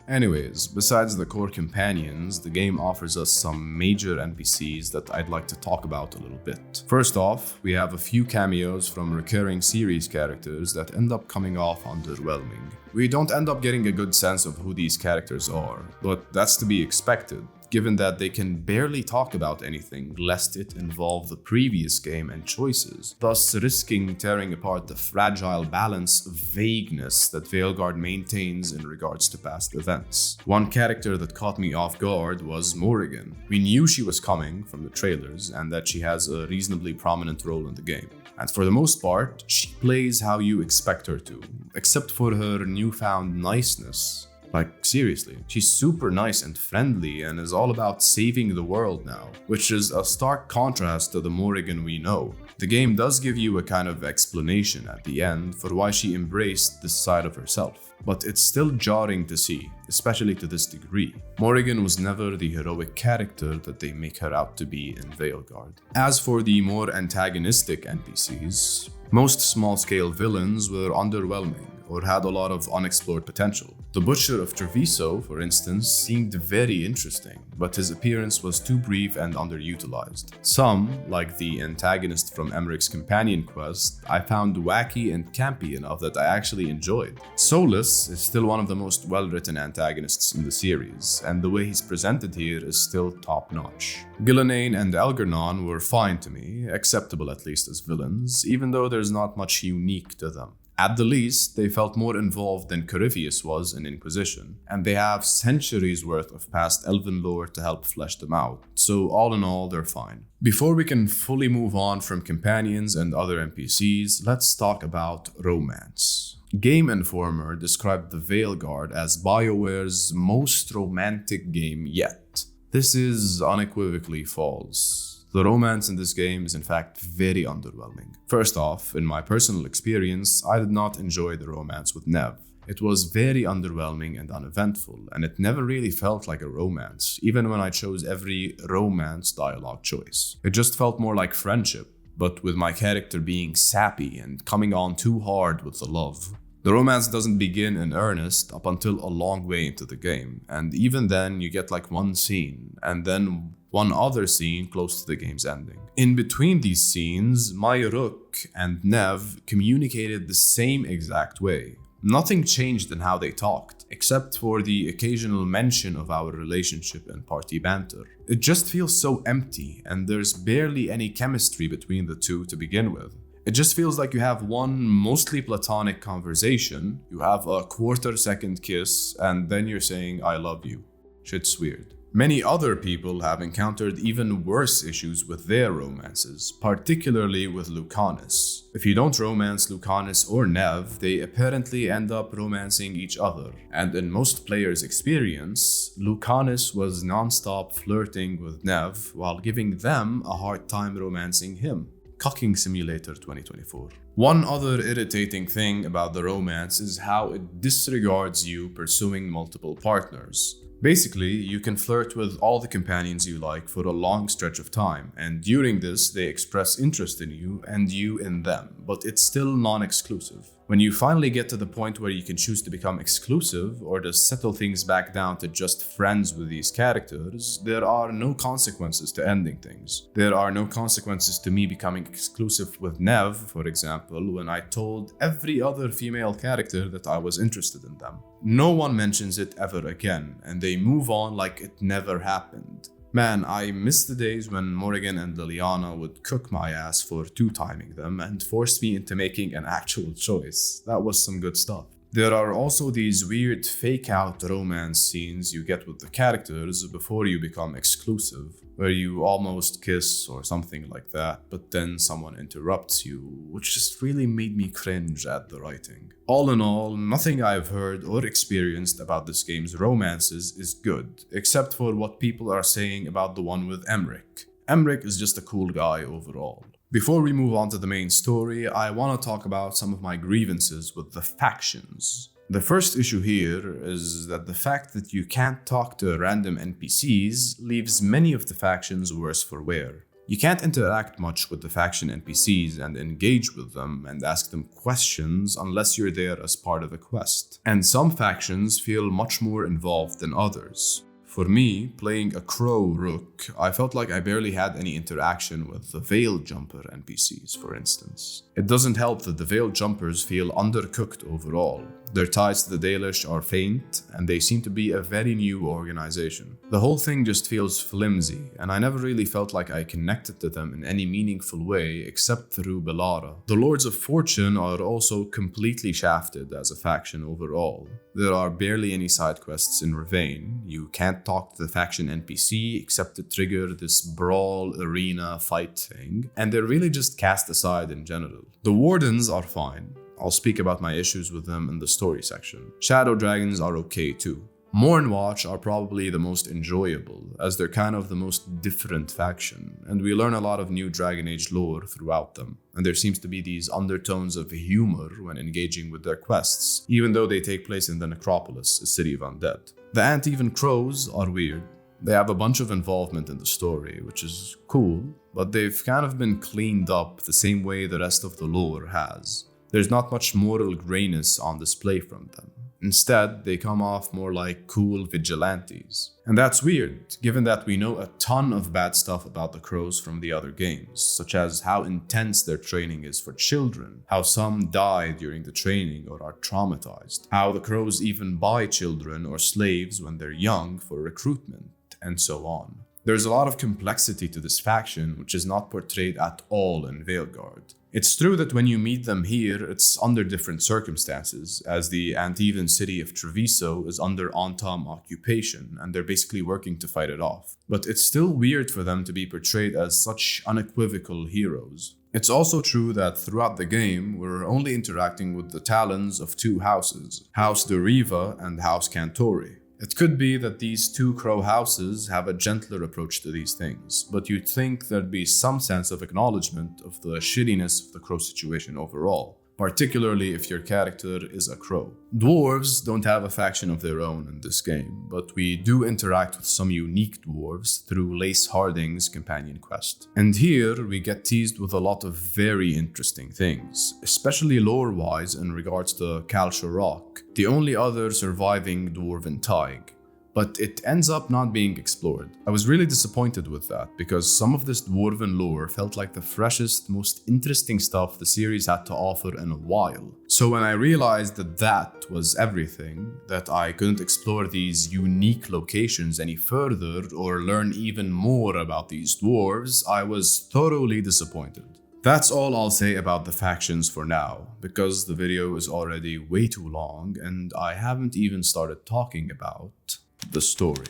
Anyways, besides the core companions, the game offers us some major NPCs that I'd like to talk about a little bit. First off, we have a few cameos from recurring series characters that end up coming off underwhelming. We don't end up getting a good sense of who these characters are, but that's to be expected, given that they can barely talk about anything lest it involve the previous game and choices, thus risking tearing apart the fragile balance of vagueness that Veilguard maintains in regards to past events. One character that caught me off guard was Morrigan. We knew she was coming from the trailers and that she has a reasonably prominent role in the game. And for the most part, she plays how you expect her to, except for her newfound niceness. Like, seriously, she's super nice and friendly and is all about saving the world now, which is a stark contrast to the Morrigan we know. The game does give you a kind of explanation at the end for why she embraced this side of herself, but it's still jarring to see, especially to this degree. Morrigan was never the heroic character that they make her out to be in Veilguard. As for the more antagonistic NPCs, most small-scale villains were underwhelming or had a lot of unexplored potential. The Butcher of Treviso, for instance, seemed very interesting, but his appearance was too brief and underutilized. Some, like the antagonist from Emmerich's companion quest, I found wacky and campy enough that I actually enjoyed. Solus is still one of the most well-written antagonists in the series, and the way he's presented here is still top-notch. Gillenane and Algernon were fine to me, acceptable at least as villains, even though there's not much unique to them. At the least, they felt more involved than Corypheus was in Inquisition, and they have centuries worth of past elven lore to help flesh them out, so all in all, they're fine. Before we can fully move on from companions and other NPCs, let's talk about romance. Game Informer described the Veilguard as Bioware's most romantic game yet. This is unequivocally false. The romance in this game is in fact very underwhelming. First off, in my personal experience, I did not enjoy the romance with Nev. It was very underwhelming and uneventful, and it never really felt like a romance, even when I chose every romance dialogue choice. It just felt more like friendship, but with my character being sappy and coming on too hard with the love. The romance doesn't begin in earnest up until a long way into the game, and even then you get like one scene, and then one other scene close to the game's ending. In between these scenes, my Rook and Nev communicated the same exact way. Nothing changed in how they talked, except for the occasional mention of our relationship and party banter. It just feels so empty, and there's barely any chemistry between the two to begin with. It just feels like you have one mostly platonic conversation, you have a quarter-second kiss, and then you're saying, "I love you." Shit's weird. Many other people have encountered even worse issues with their romances, particularly with Lucanus. If you don't romance Lucanus or Nev, they apparently end up romancing each other. And in most players' experience, Lucanus was non-stop flirting with Nev while giving them a hard time romancing him. Cucking Simulator 2024. One other irritating thing about the romance is how it disregards you pursuing multiple partners. Basically, you can flirt with all the companions you like for a long stretch of time, and during this, they express interest in you and you in them, but it's still non-exclusive. When you finally get to the point where you can choose to become exclusive or to settle things back down to just friends with these characters, there are no consequences to ending things. There are no consequences to me becoming exclusive with Nev, for example, when I told every other female character that I was interested in them. No one mentions it ever again, and they move on like it never happened. Man, I miss the days when Morrigan and Liliana would cook my ass for two-timing them and force me into making an actual choice. That was some good stuff. There are also these weird fake-out romance scenes you get with the characters before you become exclusive, where you almost kiss or something like that, but then someone interrupts you, which just really made me cringe at the writing. All in all, nothing I've heard or experienced about this game's romances is good, except for what people are saying about the one with Emric. Emric is just a cool guy overall. Before we move on to the main story, I want to talk about some of my grievances with the factions. The first issue here is that the fact that you can't talk to random NPCs leaves many of the factions worse for wear. You can't interact much with the faction NPCs and engage with them and ask them questions unless you're there as part of a quest. And some factions feel much more involved than others. For me, playing a crow Rook, I felt like I barely had any interaction with the Veil Jumper NPCs, for instance. It doesn't help that the Veil Jumpers feel undercooked overall. Their ties to the Dalish are faint, and they seem to be a very new organization. The whole thing just feels flimsy, and I never really felt like I connected to them in any meaningful way except through Belara. The Lords of Fortune are also completely shafted as a faction overall. There are barely any side quests in Ravane. You can't talk to the faction NPC except to trigger this brawl arena fight thing, and they're really just cast aside in general. The Wardens are fine. I'll speak about my issues with them in the story section. Shadow Dragons are okay too. Mournwatch are probably the most enjoyable, as they're kind of the most different faction, and we learn a lot of new Dragon Age lore throughout them, and there seems to be these undertones of humor when engaging with their quests, even though they take place in the Necropolis, a city of undead. The Ant-Even Crows are weird. They have a bunch of involvement in the story, which is cool, but they've kind of been cleaned up the same way the rest of the lore has. There's not much moral grayness on display from them. Instead, they come off more like cool vigilantes. And that's weird, given that we know a ton of bad stuff about the Crows from the other games, such as how intense their training is for children, how some die during the training or are traumatized, how the Crows even buy children or slaves when they're young for recruitment, and so on. There's a lot of complexity to this faction, which is not portrayed at all in Veilguard. It's true that when you meet them here, it's under different circumstances, as the Ant-Even city of Treviso is under Antam occupation, and they're basically working to fight it off. But it's still weird for them to be portrayed as such unequivocal heroes. It's also true that throughout the game, we're only interacting with the talons of two houses, House Deriva and House Cantori. It could be that these two crow houses have a gentler approach to these things, but you'd think there'd be some sense of acknowledgement of the shittiness of the crow situation overall, particularly if your character is a crow. Dwarves don't have a faction of their own in this game, but we do interact with some unique dwarves through Lace Harding's companion quest. And here we get teased with a lot of very interesting things, especially lore-wise in regards to Kalsharok, the only other surviving dwarven Tig. But it ends up not being explored. I was really disappointed with that, because some of this dwarven lore felt like the freshest, most interesting stuff the series had to offer in a while. So when I realized that that was everything, that I couldn't explore these unique locations any further or learn even more about these dwarves, I was thoroughly disappointed. That's all I'll say about the factions for now, because the video is already way too long and I haven't even started talking about the story.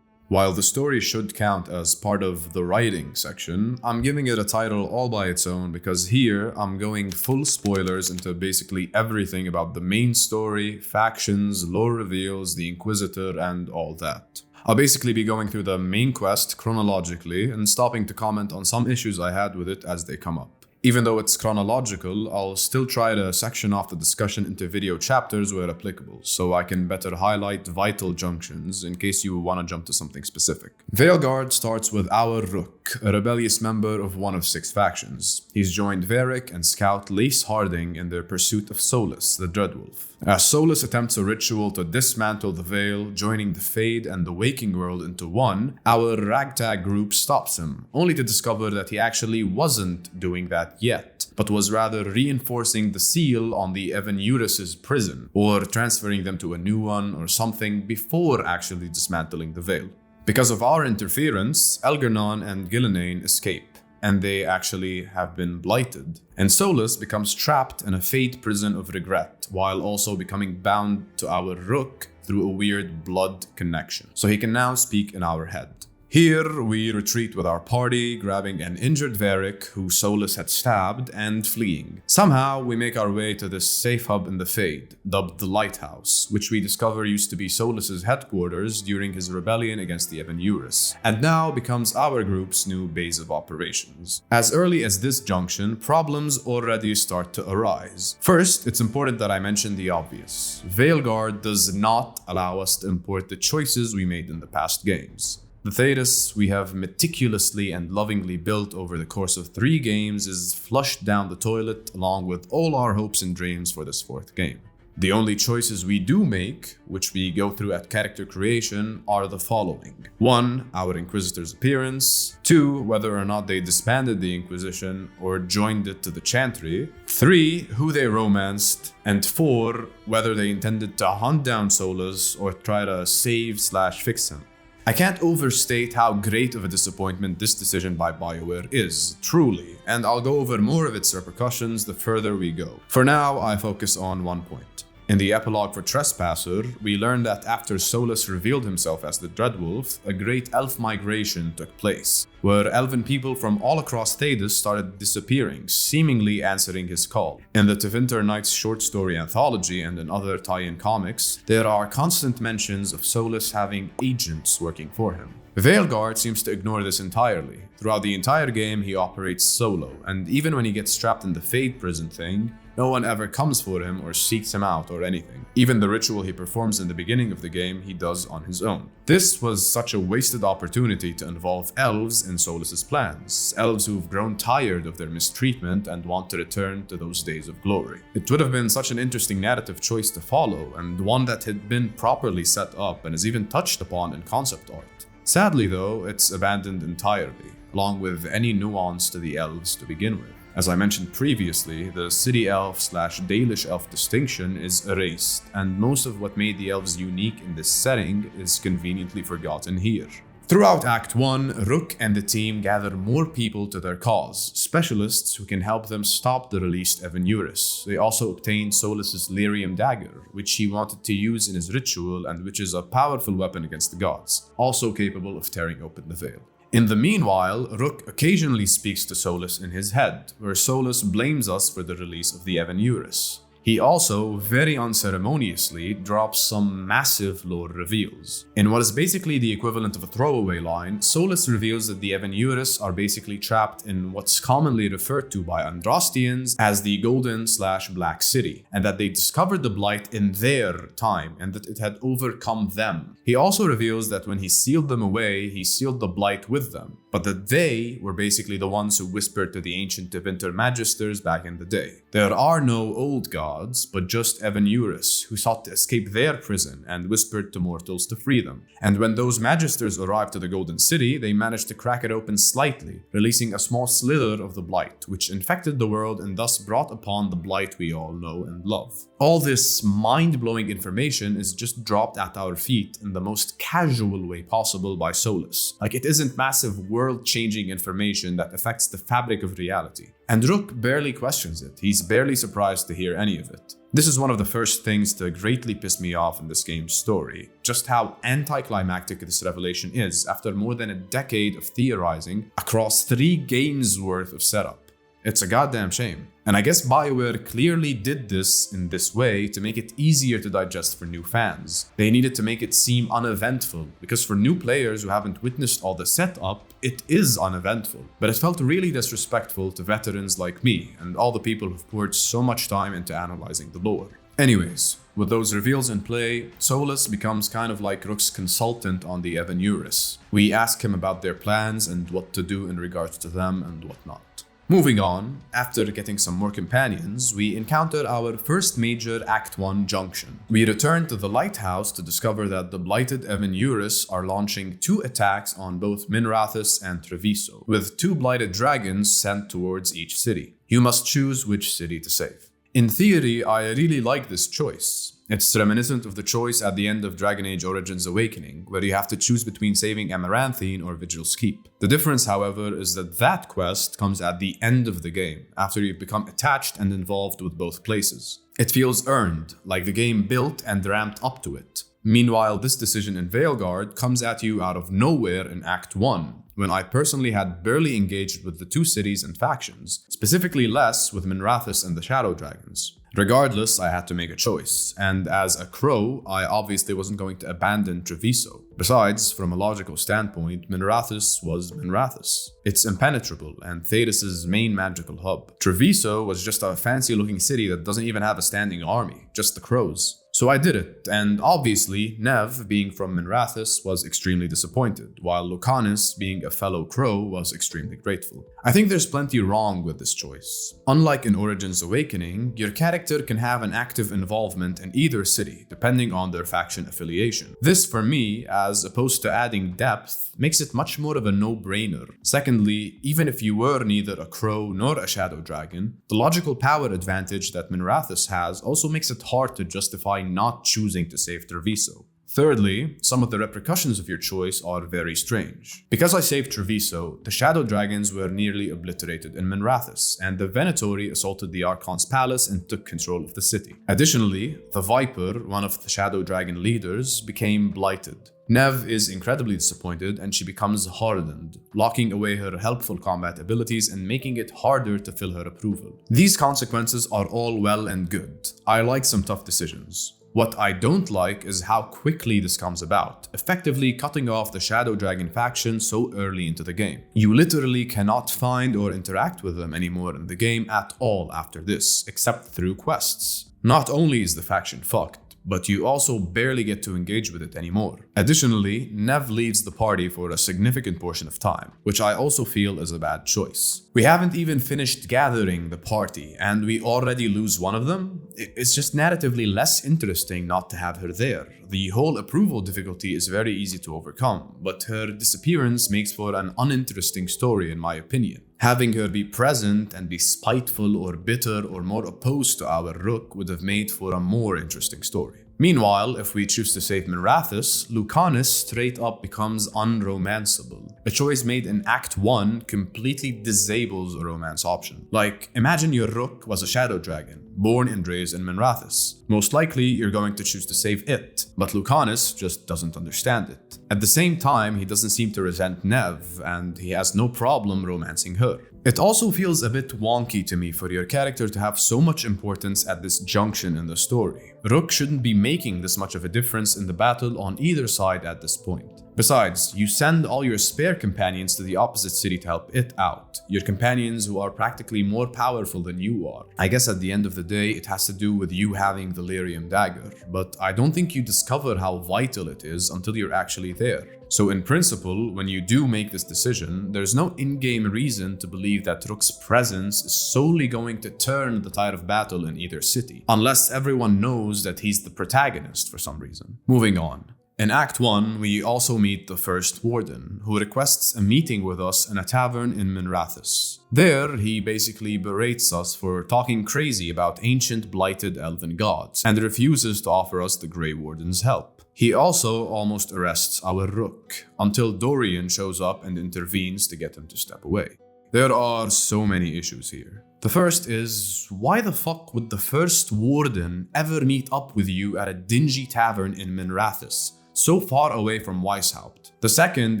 While the story should count as part of the writing section, I'm giving it a title all by its own because here I'm going full spoilers into basically everything about the main story, factions, lore reveals, the Inquisitor, and all that. I'll basically be going through the main quest chronologically and stopping to comment on some issues I had with it as they come up. Even though it's chronological, I'll still try to section off the discussion into video chapters where applicable, so I can better highlight vital junctions in case you want to jump to something specific. Veilguard starts with our Rook, a rebellious member of one of 6 factions. He's joined Varric and Scout Lace Harding in their pursuit of Solus, the Dreadwolf. As Solus attempts a ritual to dismantle the Veil, joining the Fade and the waking world into one, our ragtag group stops him, only to discover that he actually wasn't doing that yet, but was rather reinforcing the seal on the Evan-Eurus' prison, or transferring them to a new one or something before actually dismantling the Veil. Because of our interference, Elgernon and Gillenane escape, and they actually have been blighted. And Solus becomes trapped in a fate prison of regret, while also becoming bound to our Rook through a weird blood connection. So he can now speak in our head. Here, we retreat with our party, grabbing an injured Varric who Solus had stabbed and fleeing. Somehow, we make our way to this safe hub in the Fade, dubbed the Lighthouse, which we discover used to be Solus's headquarters during his rebellion against the Evan-Eurus, and now becomes our group's new base of operations. As early as this junction, problems already start to arise. First, it's important that I mention the obvious. Veilguard does not allow us to import the choices we made in the past games. The Thedas we have meticulously and lovingly built over the course of 3 games is flushed down the toilet along with all our hopes and dreams for this 4th game. The only choices we do make, which we go through at character creation, are the following. 1. Our Inquisitor's appearance. 2. Whether or not they disbanded the Inquisition or joined it to the Chantry. 3. Who they romanced. And 4. Whether they intended to hunt down Solus or try to save/fix him. I can't overstate how great of a disappointment this decision by Bioware is, truly, and I'll go over more of its repercussions the further we go. For now, I focus on one point. In the epilogue for Trespasser, we learn that after Solus revealed himself as the Dreadwolf, a great elf migration took place, where elven people from all across Thedas started disappearing, seemingly answering his call. In the Tevinter Nights short story anthology and in other tie-in comics, there are constant mentions of Solus having agents working for him. Veilguard seems to ignore this entirely. Throughout the entire game, he operates solo, and even when he gets trapped in the Fade prison thing, no one ever comes for him or seeks him out or anything. Even the ritual he performs in the beginning of the game, he does on his own. This was such a wasted opportunity to involve elves in Solus's plans, elves who've grown tired of their mistreatment and want to return to those days of glory. It would have been such an interesting narrative choice to follow, and one that had been properly set up and is even touched upon in concept art. Sadly though, it's abandoned entirely, along with any nuance to the elves to begin with. As I mentioned previously, the city elf/Dalish elf distinction is erased, and most of what made the elves unique in this setting is conveniently forgotten here. Throughout Act 1, Rook and the team gather more people to their cause, specialists who can help them stop the released Evan-Eurus. They also obtain Solus's Lyrium dagger, which he wanted to use in his ritual and which is a powerful weapon against the gods, also capable of tearing open the veil. In the meanwhile, Rook occasionally speaks to Solus in his head, where Solus blames us for the release of the Evan-Eurus. He also, very unceremoniously, drops some massive lore reveals. In what is basically the equivalent of a throwaway line, Solus reveals that the Evan-Eurus are basically trapped in what's commonly referred to by Andrastians as the Golden/Black City, and that they discovered the Blight in their time, and that it had overcome them. He also reveals that when he sealed them away, he sealed the Blight with them, but that they were basically the ones who whispered to the ancient Tevinter Magisters back in the day. There are no old gods, but just Evan-Eurus, who sought to escape their prison and whispered to mortals to free them. And when those Magisters arrived to the Golden City, they managed to crack it open slightly, releasing a small slither of the Blight, which infected the world and thus brought upon the Blight we all know and love. All this mind-blowing information is just dropped at our feet in the most casual way possible by Solus. Like it isn't massive world-changing information that affects the fabric of reality. And Rook barely questions it. He's barely surprised to hear any of it. This is one of the first things to greatly piss me off in this game's story, just how anticlimactic this revelation is after more than a decade of theorizing across 3 games worth of setup. It's a goddamn shame. And I guess Bioware clearly did this in this way to make it easier to digest for new fans. They needed to make it seem uneventful, because for new players who haven't witnessed all the setup, it is uneventful. But it felt really disrespectful to veterans like me and all the people who've poured so much time into analyzing the lore. Anyways, with those reveals in play, Solus becomes kind of like Rook's consultant on the Evanuris. We ask him about their plans and what to do in regards to them and whatnot. Moving on, after getting some more companions, we encounter our first major Act 1 junction. We return to the lighthouse to discover that the blighted Evanuris are launching 2 attacks on both Minrathous and Treviso, with 2 blighted dragons sent towards each city. You must choose which city to save. In theory, I really like this choice. It's reminiscent of the choice at the end of Dragon Age Origins Awakening, where you have to choose between saving Amaranthine or Vigil's Keep. The difference, however, is that that quest comes at the end of the game, after you've become attached and involved with both places. It feels earned, like the game built and ramped up to it. Meanwhile, this decision in Veilguard comes at you out of nowhere in Act 1, when I personally had barely engaged with the 2 cities and factions, specifically less with Minrathous and the Shadow Dragons. Regardless, I had to make a choice, and as a crow, I obviously wasn't going to abandon Treviso. Besides, from a logical standpoint, Minrathous was Minrathous. It's impenetrable and Thedas' main magical hub. Treviso was just a fancy-looking city that doesn't even have a standing army, just the crows. So I did it, and obviously, Nev, being from Minrathous, was extremely disappointed, while Lucanus, being a fellow crow, was extremely grateful. I think there's plenty wrong with this choice. Unlike in Origins Awakening, your character can have an active involvement in either city, depending on their faction affiliation. This, for me, as opposed to adding depth, makes it much more of a no-brainer. Secondly, even if you were neither a crow nor a shadow dragon, the logical power advantage that Minrathous has also makes it hard to justify not choosing to save Treviso. Thirdly, some of the repercussions of your choice are very strange. Because I saved Treviso, the Shadow Dragons were nearly obliterated in Minrathous, and the Venatori assaulted the Archon's palace and took control of the city. Additionally, the Viper, one of the Shadow Dragon leaders, became blighted. Nev is incredibly disappointed and she becomes hardened, locking away her helpful combat abilities and making it harder to fill her approval. These consequences are all well and good. I like some tough decisions. What I don't like is how quickly this comes about, effectively cutting off the Shadow Dragon faction so early into the game. You literally cannot find or interact with them anymore in the game at all after this, except through quests. Not only is the faction fucked, but you also barely get to engage with it anymore. Additionally, Nev leads the party for a significant portion of time, which I also feel is a bad choice. We haven't even finished gathering the party, and we already lose one of them? It's just narratively less interesting not to have her there. The whole approval difficulty is very easy to overcome, but her disappearance makes for an uninteresting story in my opinion. Having her be present and be spiteful or bitter or more opposed to our Rook would have made for a more interesting story. Meanwhile, if we choose to save Minrathous, Lucanus straight up becomes unromanceable. A choice made in Act 1 completely disables a romance option. Like, imagine your Rook was a shadow dragon, born and raised in Minrathous. Most likely, you're going to choose to save it, but Lucanus just doesn't understand it. At the same time, he doesn't seem to resent Nev, and he has no problem romancing her. It also feels a bit wonky to me for your character to have so much importance at this junction in the story. Rook shouldn't be making this much of a difference in the battle on either side at this point. Besides, you send all your spare companions to the opposite city to help it out. Your companions who are practically more powerful than you are. I guess at the end of the day, it has to do with you having the Lyrium dagger, but I don't think you discover how vital it is until you're actually there. So in principle, when you do make this decision, there's no in-game reason to believe that Rook's presence is solely going to turn the tide of battle in either city, unless everyone knows that he's the protagonist for some reason. Moving on. In Act 1, we also meet the First Warden, who requests a meeting with us in a tavern in Minrathous. There, he basically berates us for talking crazy about ancient blighted elven gods, and refuses to offer us the Grey Warden's help. He also almost arrests our Rook, until Dorian shows up and intervenes to get him to step away. There are so many issues here. The first is, why the fuck would the First Warden ever meet up with you at a dingy tavern in Minrathous, so far away from Weishaupt? The second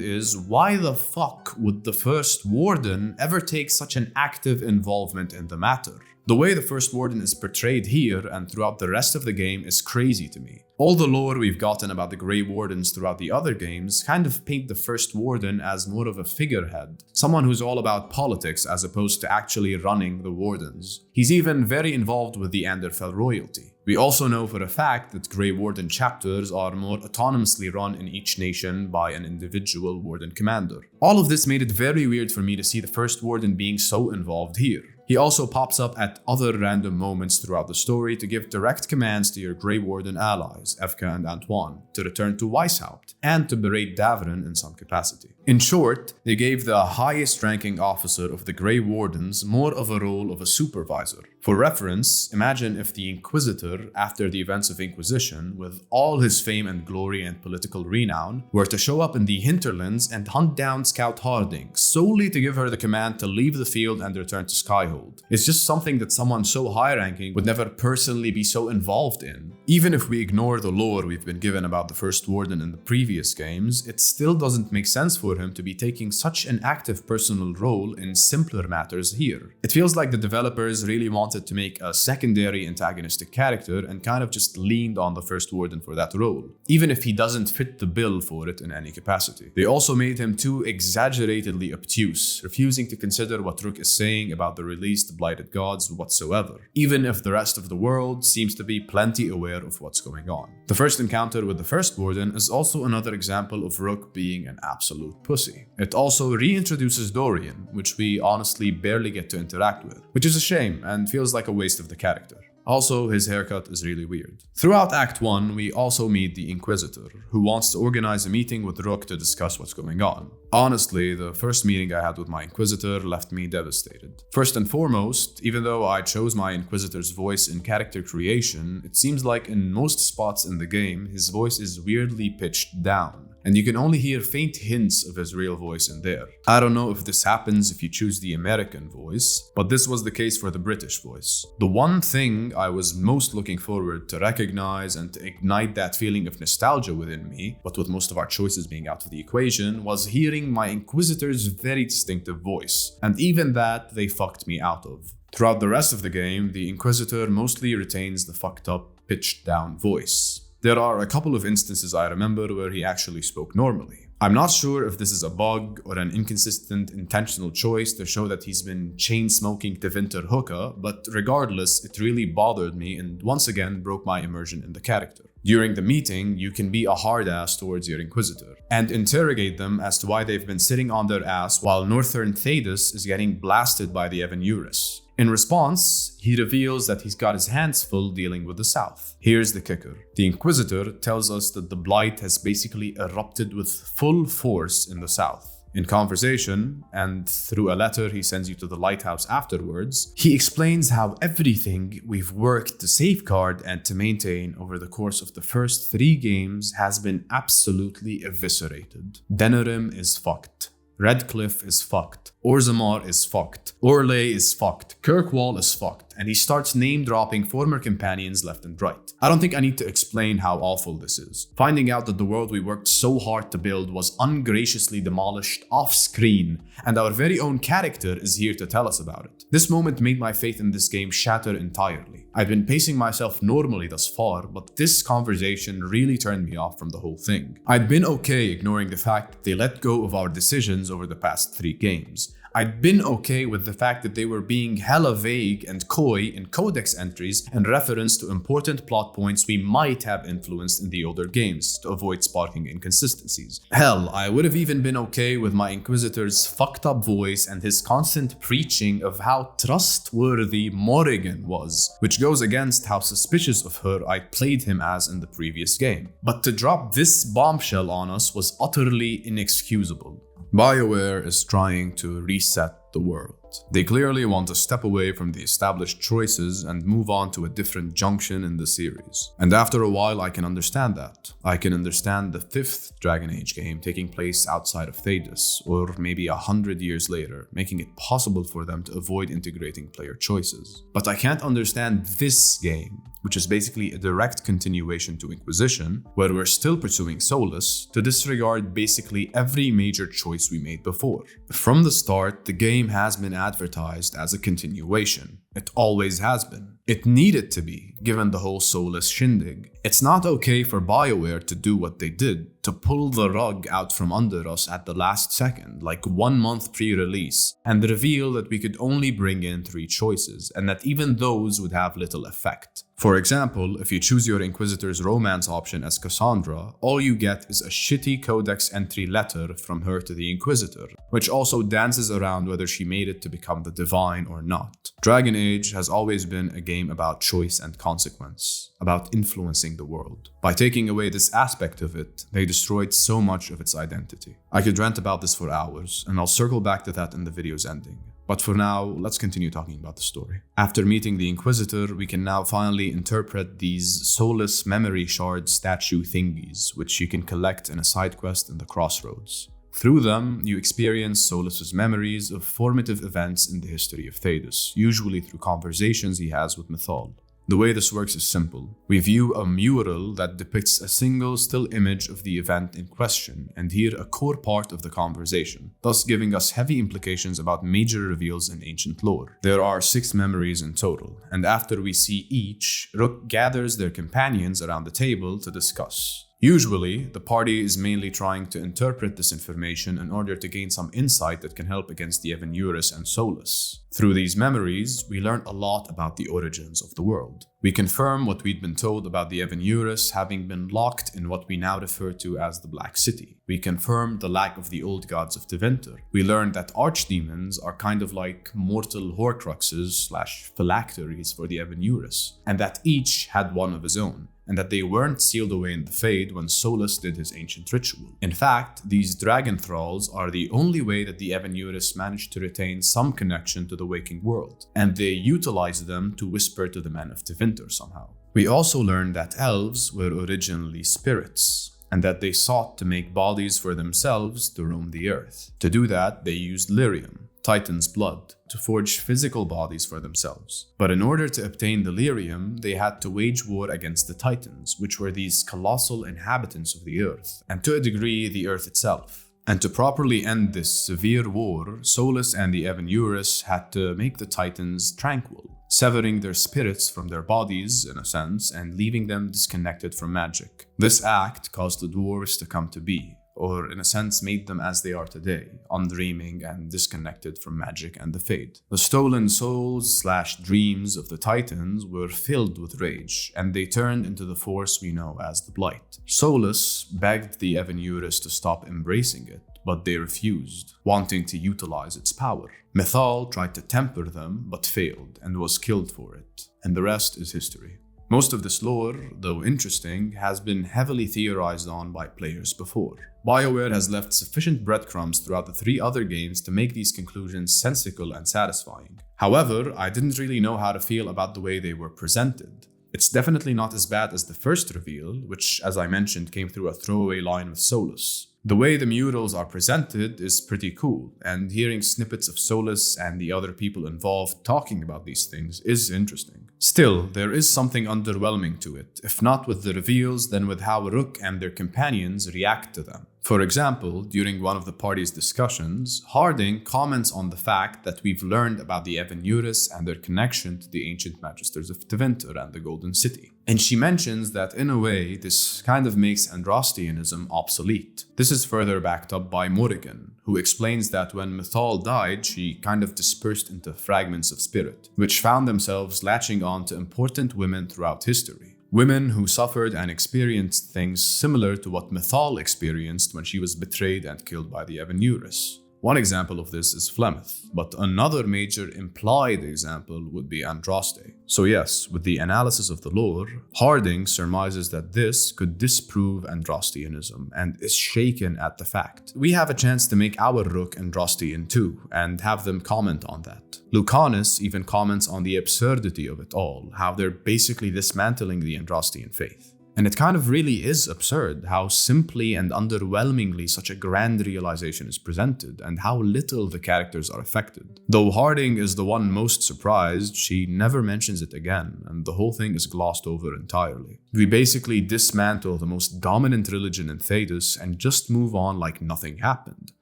is, why the fuck would the First Warden ever take such an active involvement in the matter? The way the First Warden is portrayed here and throughout the rest of the game is crazy to me. All the lore we've gotten about the Grey Wardens throughout the other games kind of paint the First Warden as more of a figurehead, someone who's all about politics as opposed to actually running the Wardens. He's even very involved with the Anderfell royalty. We also know for a fact that Grey Warden chapters are more autonomously run in each nation by an individual Warden commander. All of this made it very weird for me to see the First Warden being so involved here. He also pops up at other random moments throughout the story to give direct commands to your Grey Warden allies, Evka and Antoine, to return to Weishaupt, and to berate Davrin in some capacity. In short, they gave the highest ranking officer of the Grey Wardens more of a role of a supervisor. For reference, imagine if the Inquisitor, after the events of Inquisition, with all his fame and glory and political renown, were to show up in the hinterlands and hunt down Scout Harding, solely to give her the command to leave the field and return to Skyhold. It's just something that someone so high-ranking would never personally be so involved in. Even if we ignore the lore we've been given about the First Warden in the previous games, it still doesn't make sense for him to be taking such an active personal role in simpler matters here. It feels like the developers really wanted to make a secondary antagonistic character and kind of just leaned on the First Warden for that role, even if he doesn't fit the bill for it in any capacity. They also made him too exaggeratedly obtuse, refusing to consider what Rook is saying about the released blighted gods whatsoever, even if the rest of the world seems to be plenty aware of what's going on. The first encounter with the First Warden is also another example of Rook being an absolute pussy. It also reintroduces Dorian, which we honestly barely get to interact with, which is a shame and feels like a waste of the character. Also, his haircut is really weird. Throughout Act 1, we also meet the Inquisitor, who wants to organize a meeting with Rook to discuss what's going on. Honestly, the first meeting I had with my Inquisitor left me devastated. First and foremost, even though I chose my Inquisitor's voice in character creation, it seems like in most spots in the game, his voice is weirdly pitched down, and you can only hear faint hints of his real voice in there. I don't know if this happens if you choose the American voice, but this was the case for the British voice. The one thing I was most looking forward to recognize and to ignite that feeling of nostalgia within me, but with most of our choices being out of the equation, was hearing my Inquisitor's very distinctive voice, and even that they fucked me out of. Throughout the rest of the game, the Inquisitor mostly retains the fucked up, pitched down voice. There are a couple of instances I remember where he actually spoke normally. I'm not sure if this is a bug or an inconsistent intentional choice to show that he's been chain-smoking Tevinter hookah, but regardless, it really bothered me and once again broke my immersion in the character. During the meeting, you can be a hard ass towards your Inquisitor and interrogate them as to why they've been sitting on their ass while northern Thedas is getting blasted by the Evan-Urus. In response, he reveals that he's got his hands full dealing with the south. Here's the kicker. The Inquisitor tells us that the Blight has basically erupted with full force in the south. In conversation, and through a letter he sends you to the lighthouse afterwards, he explains how everything we've worked to safeguard and to maintain over the course of the first 3 games has been absolutely eviscerated. Denerim is fucked. Redcliffe is fucked. Orzammar is fucked. Orlais is fucked. Kirkwall is fucked. And he starts name-dropping former companions left and right. I don't think I need to explain how awful this is. Finding out that the world we worked so hard to build was ungraciously demolished off-screen, and our very own character is here to tell us about it. This moment made my faith in this game shatter entirely. I've been pacing myself normally thus far, but this conversation really turned me off from the whole thing. I'd been okay ignoring the fact that they let go of our decisions over the past 3 games. I'd been okay with the fact that they were being hella vague and coy in codex entries in reference to important plot points we might have influenced in the older games to avoid sparking inconsistencies. Hell, I would have even been okay with my Inquisitor's fucked up voice and his constant preaching of how trustworthy Morrigan was, which goes against how suspicious of her I played him as in the previous game. But to drop this bombshell on us was utterly inexcusable. Bioware is trying to reset the world. They clearly want to step away from the established choices and move on to a different junction in the series. And after a while, I can understand that. I can understand the 5th Dragon Age game taking place outside of Thedas, or maybe 100 years later, making it possible for them to avoid integrating player choices. But I can't understand this game, which is basically a direct continuation to Inquisition, where we're still pursuing Solus, to disregard basically every major choice we made before. From the start, the game has been advertised as a continuation. It always has been. It needed to be, given the whole Solus shindig. It's not okay for Bioware to do what they did, to pull the rug out from under us at the last second, like 1 month pre-release, and reveal that we could only bring in 3 choices, and that even those would have little effect. For example, if you choose your Inquisitor's romance option as Cassandra, all you get is a shitty codex entry letter from her to the Inquisitor, which also dances around whether she made it to become the Divine or not. Dragon Age has always been a game about choice and consequence, about influencing the world. By taking away this aspect of it, they destroyed so much of its identity. I could rant about this for hours, and I'll circle back to that in the video's ending. But for now, let's continue talking about the story. After meeting the Inquisitor, we can now finally interpret these Solus memory shard statue thingies, which you can collect in a side quest in the Crossroads. Through them, you experience Solus's memories of formative events in the history of Thedas, usually through conversations he has with Mythal. The way this works is simple. We view a mural that depicts a single still image of the event in question and hear a core part of the conversation, thus giving us heavy implications about major reveals in ancient lore. There are 6 memories in total, and after we see each, Rook gathers their companions around the table to discuss. Usually, the party is mainly trying to interpret this information in order to gain some insight that can help against the Evan-Eurus and Solus. Through these memories, we learn a lot about the origins of the world. We confirm what we'd been told about the Evan-Eurus having been locked in what we now refer to as the Black City. We confirm the lack of the old gods of Tevinter. We learn that archdemons are kind of like mortal horcruxes / phylacteries for the Evan-Eurus, and that each had one of his own, and that they weren't sealed away in the Fade when Solus did his ancient ritual. In fact, these dragon thralls are the only way that the Evan-Eurus managed to retain some connection to the waking world, and they utilized them to whisper to the men of Tevinter somehow. We also learned that elves were originally spirits, and that they sought to make bodies for themselves to roam the earth. To do that, they used lyrium, Titan's blood, to forge physical bodies for themselves. But in order to obtain the lyrium, they had to wage war against the Titans, which were these colossal inhabitants of the earth, and to a degree the earth itself. And to properly end this severe war, Solus and the Evan-Eurus had to make the Titans tranquil, severing their spirits from their bodies, in a sense, and leaving them disconnected from magic. This act caused the dwarves to come to be, or in a sense made them as they are today, undreaming and disconnected from magic and the Fade. The stolen souls / dreams of the Titans were filled with rage, and they turned into the force we know as the Blight. Solus begged the Evan-Eurus to stop embracing it, but they refused, wanting to utilize its power. Mythal tried to temper them, but failed, and was killed for it, and the rest is history. Most of this lore, though interesting, has been heavily theorized on by players before. Bioware has left sufficient breadcrumbs throughout the 3 other games to make these conclusions sensical and satisfying. However, I didn't really know how to feel about the way they were presented. It's definitely not as bad as the first reveal, which, as I mentioned, came through a throwaway line with Solus. The way the murals are presented is pretty cool, and hearing snippets of Solus and the other people involved talking about these things is interesting. Still, there is something underwhelming to it, if not with the reveals, then with how Rook and their companions react to them. For example, during one of the party's discussions, Harding comments on the fact that we've learned about the Evan-Eurus and their connection to the ancient magisters of Tevinter and the Golden City. And she mentions that in a way, this kind of makes Andrastianism obsolete. This is further backed up by Morrigan, who explains that when Mythal died, she kind of dispersed into fragments of spirit, which found themselves latching on to important women throughout history. Women who suffered and experienced things similar to what Mythal experienced when she was betrayed and killed by the Evan-Eurus. One example of this is Flemeth, but another major implied example would be Andraste. So yes, with the analysis of the lore, Harding surmises that this could disprove Andrastianism and is shaken at the fact. We have a chance to make our Rook Andrastian too, and have them comment on that. Lucanus even comments on the absurdity of it all, how they're basically dismantling the Andrastian faith. And it kind of really is absurd how simply and underwhelmingly such a grand realization is presented, and how little the characters are affected. Though Harding is the one most surprised, she never mentions it again, and the whole thing is glossed over entirely. We basically dismantle the most dominant religion in Thedas and just move on like nothing happened.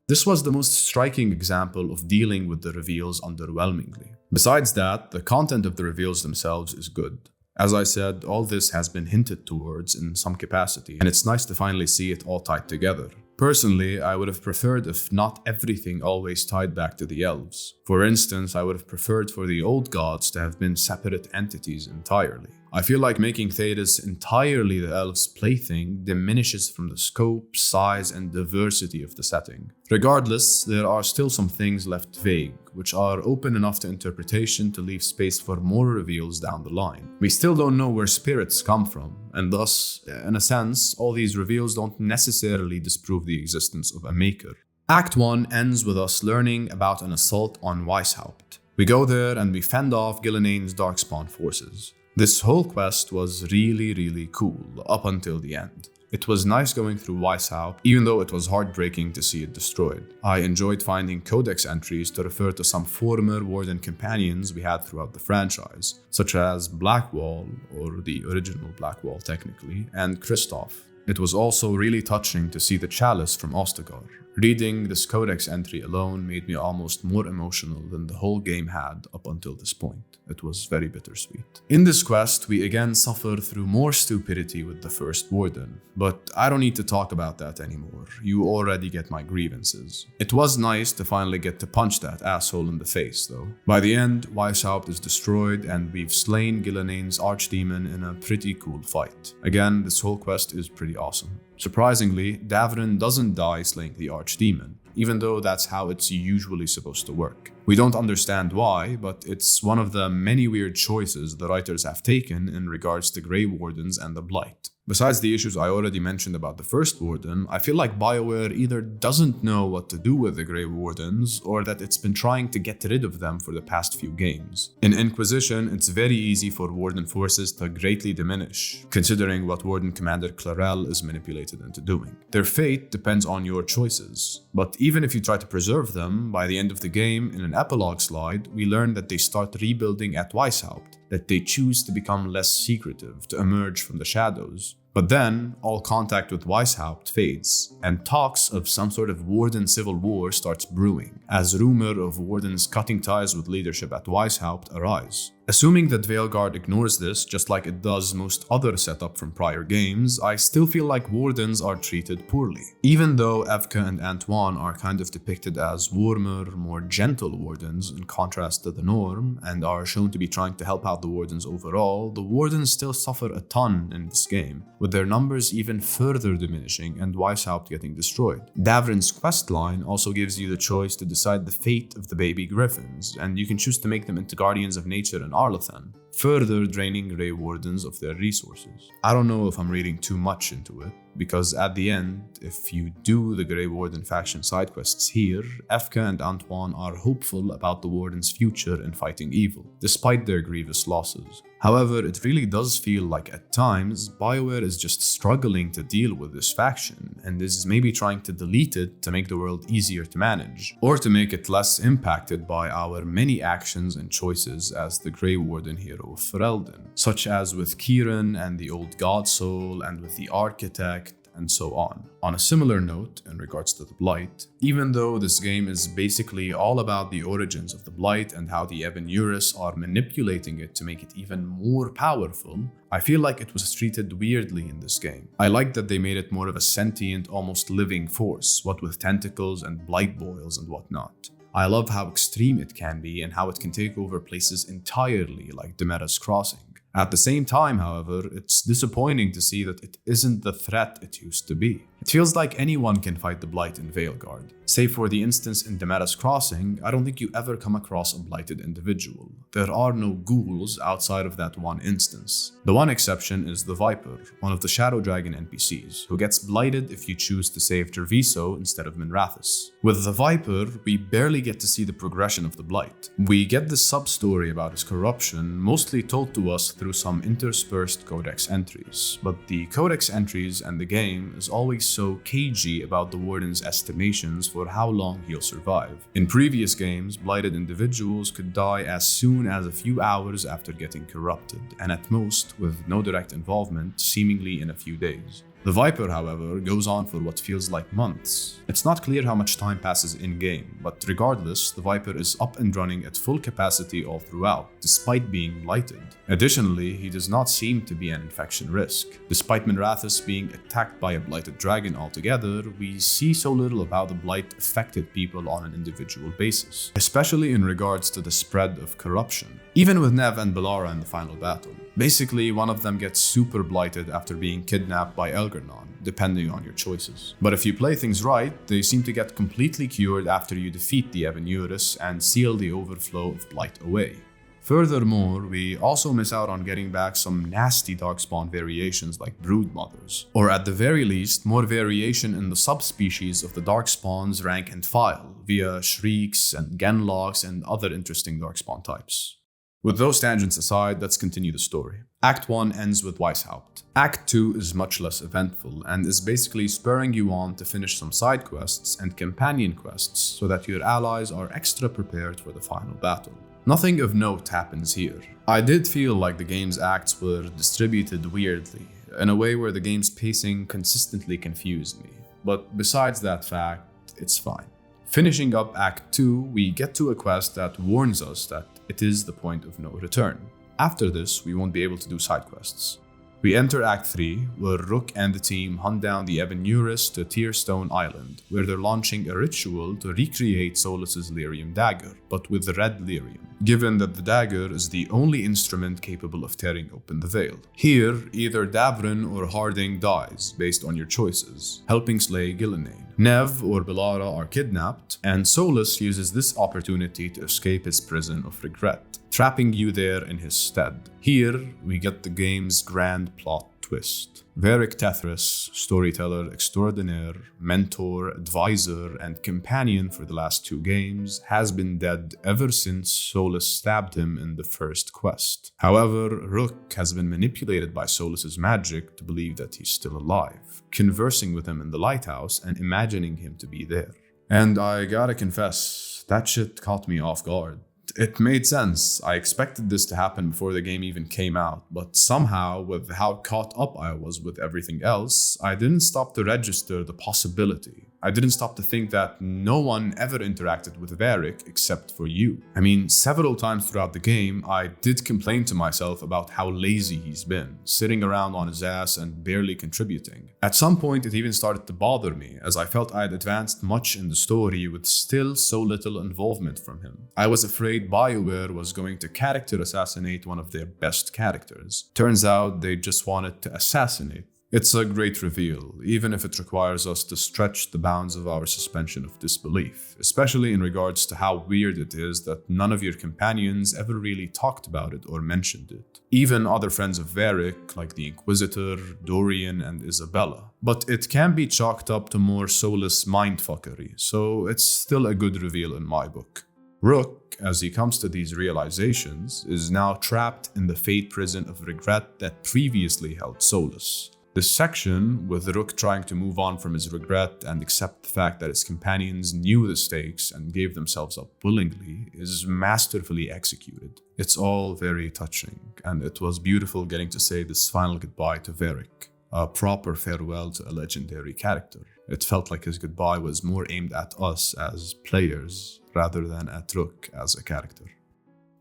This was the most striking example of dealing with the reveals underwhelmingly. Besides that, the content of the reveals themselves is good. As I said, all this has been hinted towards in some capacity, and it's nice to finally see it all tied together. Personally, I would have preferred if not everything always tied back to the elves. For instance, I would have preferred for the old gods to have been separate entities entirely. I feel like making Thedas entirely the elves' plaything diminishes from the scope, size, and diversity of the setting. Regardless, there are still some things left vague, which are open enough to interpretation to leave space for more reveals down the line. We still don't know where spirits come from, and thus, in a sense, all these reveals don't necessarily disprove the existence of a maker. Act 1 ends with us learning about an assault on Weishaupt. We go there and we fend off Gilneain's Darkspawn forces. This whole quest was really cool, up until the end. It was nice going through Weishaupt, even though it was heartbreaking to see it destroyed. I enjoyed finding codex entries to refer to some former Warden companions we had throughout the franchise, such as Blackwall, or the original Blackwall technically, and Kristoff. It was also really touching to see the Chalice from Ostagar. Reading this codex entry alone made me almost more emotional than the whole game had up until this point. It was very bittersweet. In this quest, we again suffer through more stupidity with the First Warden, but I don't need to talk about that anymore. You already get my grievances. It was nice to finally get to punch that asshole in the face, though. By the end, Weishaupt is destroyed and we've slain Gilneain's archdemon in a pretty cool fight. Again, this whole quest is pretty awesome. Surprisingly, Davrin doesn't die slaying the archdemon, even though that's how it's usually supposed to work. We don't understand why, but it's one of the many weird choices the writers have taken in regards to Grey Wardens and the Blight. Besides the issues I already mentioned about the First Warden, I feel like Bioware either doesn't know what to do with the Grey Wardens, or that it's been trying to get rid of them for the past few games. In Inquisition, it's very easy for Warden forces to greatly diminish, considering what Warden Commander Clarel is manipulated into doing. Their fate depends on your choices, but even if you try to preserve them, by the end of the game, in an epilogue slide, we learn that they start rebuilding at Weishaupt, that they choose to become less secretive, to emerge from the shadows. But then, all contact with Weishaupt fades, and talks of some sort of Warden civil war starts brewing, as rumor of Wardens cutting ties with leadership at Weishaupt arise. Assuming that Veilguard ignores this, just like it does most other setup from prior games, I still feel like Wardens are treated poorly. Even though Evka and Antoine are kind of depicted as warmer, more gentle Wardens in contrast to the norm, and are shown to be trying to help out the Wardens overall, the Wardens still suffer a ton in this game, with their numbers even further diminishing and Weishaupt getting destroyed. Davrin's questline also gives you the choice to decide the fate of the baby griffins, and you can choose to make them into guardians of nature and Arlathan, further draining Grey Wardens of their resources. I don't know if I'm reading too much into it, because at the end, if you do the Grey Warden faction side quests here, Evka and Antoine are hopeful about the Warden's future in fighting evil, despite their grievous losses. However, it really does feel like at times, Bioware is just struggling to deal with this faction, and is maybe trying to delete it to make the world easier to manage, or to make it less impacted by our many actions and choices as the Grey Warden hero of Ferelden, such as with Kieran and the Old God Soul, and with the Architect, and so on. On a similar note, in regards to the Blight, even though this game is basically all about the origins of the Blight and how the Ebon Urus are manipulating it to make it even more powerful, I feel like it was treated weirdly in this game. I like that they made it more of a sentient, almost living force, what with tentacles and blight boils and whatnot. I love how extreme it can be and how it can take over places entirely, like Demera's Crossing. At the same time, however, it's disappointing to see that it isn't the threat it used to be. It feels like anyone can fight the Blight in Veilguard. Save for the instance in Damaris Crossing, I don't think you ever come across a blighted individual. There are no ghouls outside of that one instance. The one exception is the Viper, one of the Shadow Dragon NPCs, who gets blighted if you choose to save Treviso instead of Minrathous. With the Viper, we barely get to see the progression of the Blight. We get the sub-story about his corruption, mostly told to us through some interspersed codex entries, but the codex entries and the game is always so cagey about the Warden's estimations for how long he'll survive. In previous games, blighted individuals could die as soon as a few hours after getting corrupted, and at most, with no direct involvement, seemingly in a few days. The Viper, however, goes on for what feels like months. It's not clear how much time passes in-game, but regardless, the Viper is up and running at full capacity all throughout, despite being blighted. Additionally, he does not seem to be an infection risk. Despite Minrathous being attacked by a blighted dragon altogether, we see so little of how the blight affected people on an individual basis, especially in regards to the spread of corruption. Even with Nev and Bellara in the final battle. Basically, one of them gets super blighted after being kidnapped by Elgarnon, depending on your choices. But if you play things right, they seem to get completely cured after you defeat the Evanurus and seal the overflow of blight away. Furthermore, we also miss out on getting back some nasty Darkspawn variations like Broodmothers, or at the very least, more variation in the subspecies of the Darkspawn's rank and file, via Shrieks and Genlocks and other interesting Darkspawn types. With those tangents aside, let's continue the story. Act 1 ends with Weishaupt. Act 2 is much less eventful and is basically spurring you on to finish some side quests and companion quests so that your allies are extra prepared for the final battle. Nothing of note happens here. I did feel like the game's acts were distributed weirdly, in a way where the game's pacing consistently confused me. But besides that fact, it's fine. Finishing up Act 2, we get to a quest that warns us that it is the point of no return. After this, we won't be able to do side quests. We enter Act 3, where Rook and the team hunt down the Evanurus to Tearstone Island, where they're launching a ritual to recreate Solus's lyrium dagger, but with red lyrium, given that the dagger is the only instrument capable of tearing open the veil. Here, either Davrin or Harding dies, based on your choices, helping slay Gillenane. Nev or Bellara are kidnapped, and Solus uses this opportunity to escape his prison of regret, trapping you there in his stead. Here, we get the game's grand plot twist. Varric Tethras, storyteller extraordinaire, mentor, advisor, and companion for the last 2 games, has been dead ever since Solus stabbed him in the first quest. However, Rook has been manipulated by Solus's magic to believe that he's still alive, conversing with him in the lighthouse and imagining him to be there. And I gotta confess, that shit caught me off guard. It made sense. I expected this to happen before the game even came out, but somehow, with how caught up I was with everything else, I didn't stop to register the possibility. I didn't stop to think that no one ever interacted with Varric except for you. I mean, several times throughout the game, I did complain to myself about how lazy he's been, sitting around on his ass and barely contributing. At some point, it even started to bother me, as I felt I had advanced much in the story with still so little involvement from him. I was afraid Bioware was going to character assassinate one of their best characters. Turns out they just wanted to assassinate. It's a great reveal, even if it requires us to stretch the bounds of our suspension of disbelief, especially in regards to how weird it is that none of your companions ever really talked about it or mentioned it. Even other friends of Varric, like the Inquisitor, Dorian, and Isabella. But it can be chalked up to more soulless mindfuckery, so it's still a good reveal in my book. Rook, as he comes to these realizations, is now trapped in the fate prison of regret that previously held Solus. This section, with Rook trying to move on from his regret and accept the fact that his companions knew the stakes and gave themselves up willingly, is masterfully executed. It's all very touching, and it was beautiful getting to say this final goodbye to Varric, a proper farewell to a legendary character. It felt like his goodbye was more aimed at us as players, rather than at Rook as a character.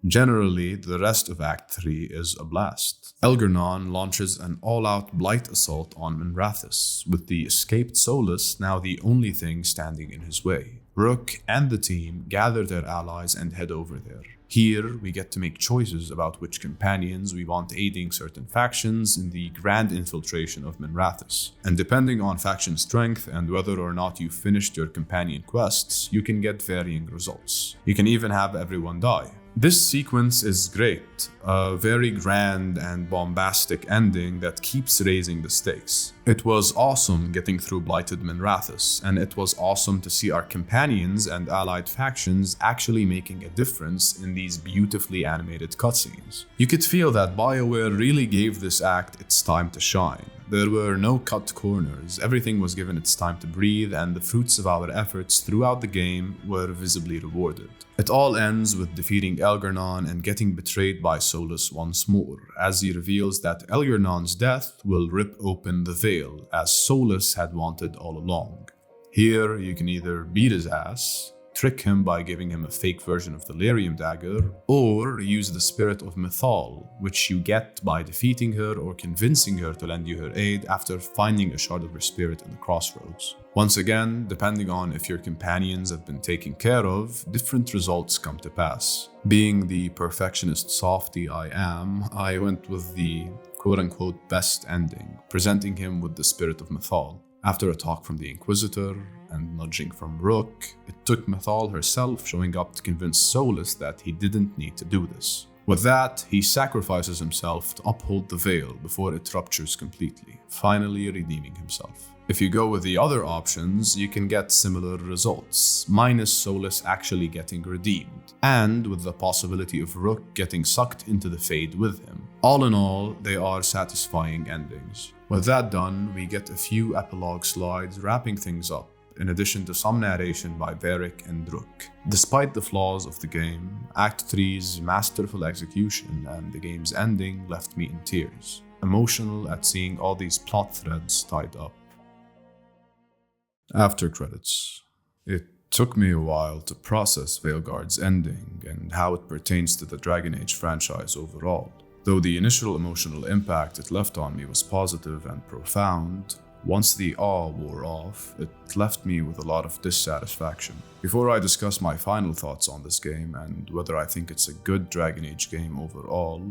Generally, the rest of Act 3 is a blast. Elgarnon launches an all-out blight assault on Minrathous, with the escaped Solus now the only thing standing in his way. Rook and the team gather their allies and head over there. Here, we get to make choices about which companions we want aiding certain factions in the grand infiltration of Minrathous. And depending on faction strength and whether or not you finished your companion quests, you can get varying results. You can even have everyone die. This sequence is great, a very grand and bombastic ending that keeps raising the stakes. It was awesome getting through Blighted Minrathous, and it was awesome to see our companions and allied factions actually making a difference in these beautifully animated cutscenes. You could feel that Bioware really gave this act its time to shine. There were no cut corners, everything was given its time to breathe, and the fruits of our efforts throughout the game were visibly rewarded. It all ends with defeating Algernon and getting betrayed by Solus once more, as he reveals that Algernon's death will rip open the veil, as Solus had wanted all along. Here, you can either beat his ass, trick him by giving him a fake version of the Lyrium dagger, or use the spirit of Mythal, which you get by defeating her or convincing her to lend you her aid after finding a shard of her spirit in the crossroads. Once again, depending on if your companions have been taken care of, different results come to pass. Being the perfectionist softy I am, I went with the quote-unquote best ending, presenting him with the spirit of Mythal. After a talk from the Inquisitor and nudging from Rook, it took Mythal herself showing up to convince Solus that he didn't need to do this. With that, he sacrifices himself to uphold the veil before it ruptures completely, finally redeeming himself. If you go with the other options, you can get similar results, minus Solus actually getting redeemed, and with the possibility of Rook getting sucked into the Fade with him. All in all, they are satisfying endings. With that done, we get a few epilogue slides wrapping things up, in addition to some narration by Varric and Rook. Despite the flaws of the game, Act 3's masterful execution and the game's ending left me in tears, emotional at seeing all these plot threads tied up. After credits. It took me a while to process Veilguard's ending and how it pertains to the Dragon Age franchise overall. Though the initial emotional impact it left on me was positive and profound, once the awe wore off, it left me with a lot of dissatisfaction. Before I discuss my final thoughts on this game and whether I think it's a good Dragon Age game overall,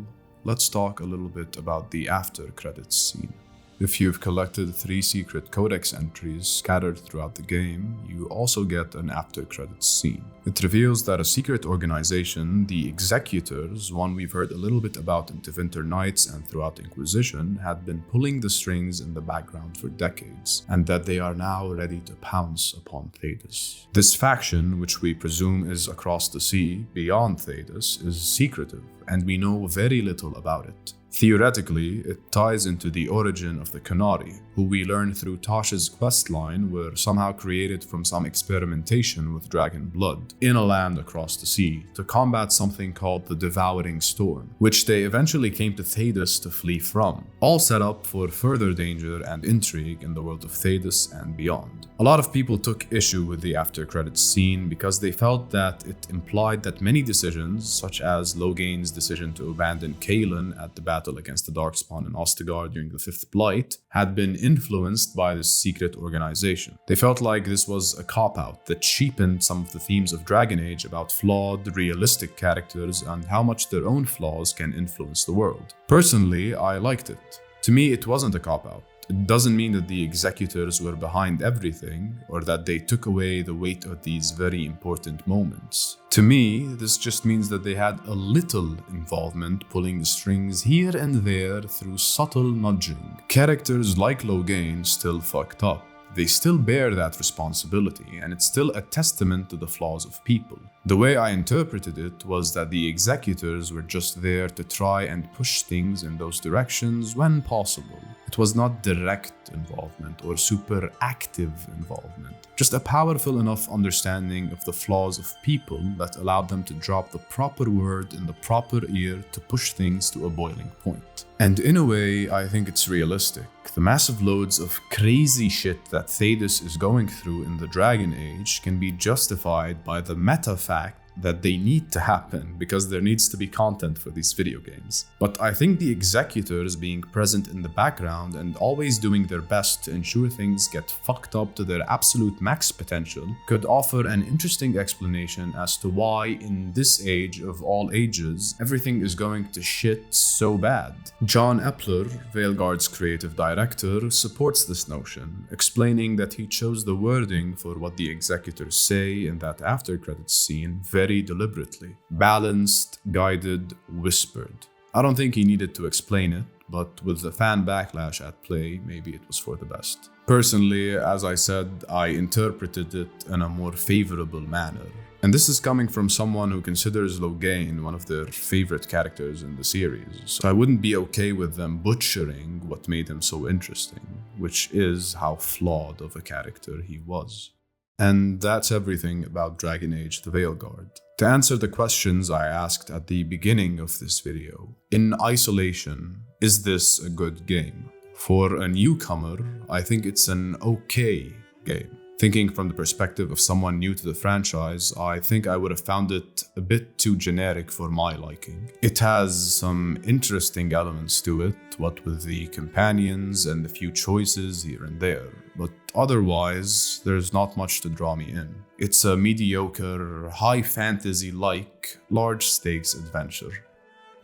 let's talk a little bit about the after credits scene. If you've collected 3 secret codex entries scattered throughout the game, you also get an after credits scene. It reveals that a secret organization, the Executors, one we've heard a little bit about in Tevinter Nights and throughout Inquisition, had been pulling the strings in the background for decades, and that they are now ready to pounce upon Thedas. This faction, which we presume is across the sea, beyond Thedas, is secretive, and we know very little about it. Theoretically, it ties into the origin of the Qunari, who we learn through Tasha's questline were somehow created from some experimentation with dragon blood in a land across the sea to combat something called the Devouring Storm, which they eventually came to Thedas to flee from, all set up for further danger and intrigue in the world of Thedas and beyond. A lot of people took issue with the after credits scene because they felt that it implied that many decisions, such as Logain's decision to abandon Kaelin at the battle against the Darkspawn in Ostagar during the 5th Blight, had been influenced by this secret organization. They felt like this was a cop-out that cheapened some of the themes of Dragon Age about flawed, realistic characters and how much their own flaws can influence the world. Personally, I liked it. To me, it wasn't a cop-out. It doesn't mean that the Executors were behind everything, or that they took away the weight of these very important moments. To me, this just means that they had a little involvement pulling the strings here and there through subtle nudging. Characters like Logain still fucked up. They still bear that responsibility, and it's still a testament to the flaws of people. The way I interpreted it was that the Executors were just there to try and push things in those directions when possible. It was not direct involvement or super active involvement, just a powerful enough understanding of the flaws of people that allowed them to drop the proper word in the proper ear to push things to a boiling point. And in a way, I think it's realistic. The massive loads of crazy shit that Thedas is going through in the Dragon Age can be justified by the meta fact that they need to happen because there needs to be content for these video games. But I think the executors being present in the background and always doing their best to ensure things get fucked up to their absolute max potential could offer an interesting explanation as to why in this age of all ages, everything is going to shit so bad. John Epler, Veilguard's creative director, supports this notion, explaining that he chose the wording for what the executors say in that after-credits scene very deliberately. Balanced, guided, whispered. I don't think he needed to explain it, but with the fan backlash at play, maybe it was for the best. Personally, as I said, I interpreted it in a more favorable manner. And this is coming from someone who considers Loghain one of their favorite characters in the series, so I wouldn't be okay with them butchering what made him so interesting, which is how flawed of a character he was. And that's everything about Dragon Age the Veilguard. To answer the questions I asked at the beginning of this video, in isolation, is this a good game? For a newcomer, I think it's an okay game. Thinking from the perspective of someone new to the franchise, I think I would have found it a bit too generic for my liking. It has some interesting elements to it, what with the companions and the few choices here and there, but otherwise, there's not much to draw me in. It's a mediocre, high fantasy-like, large-stakes adventure.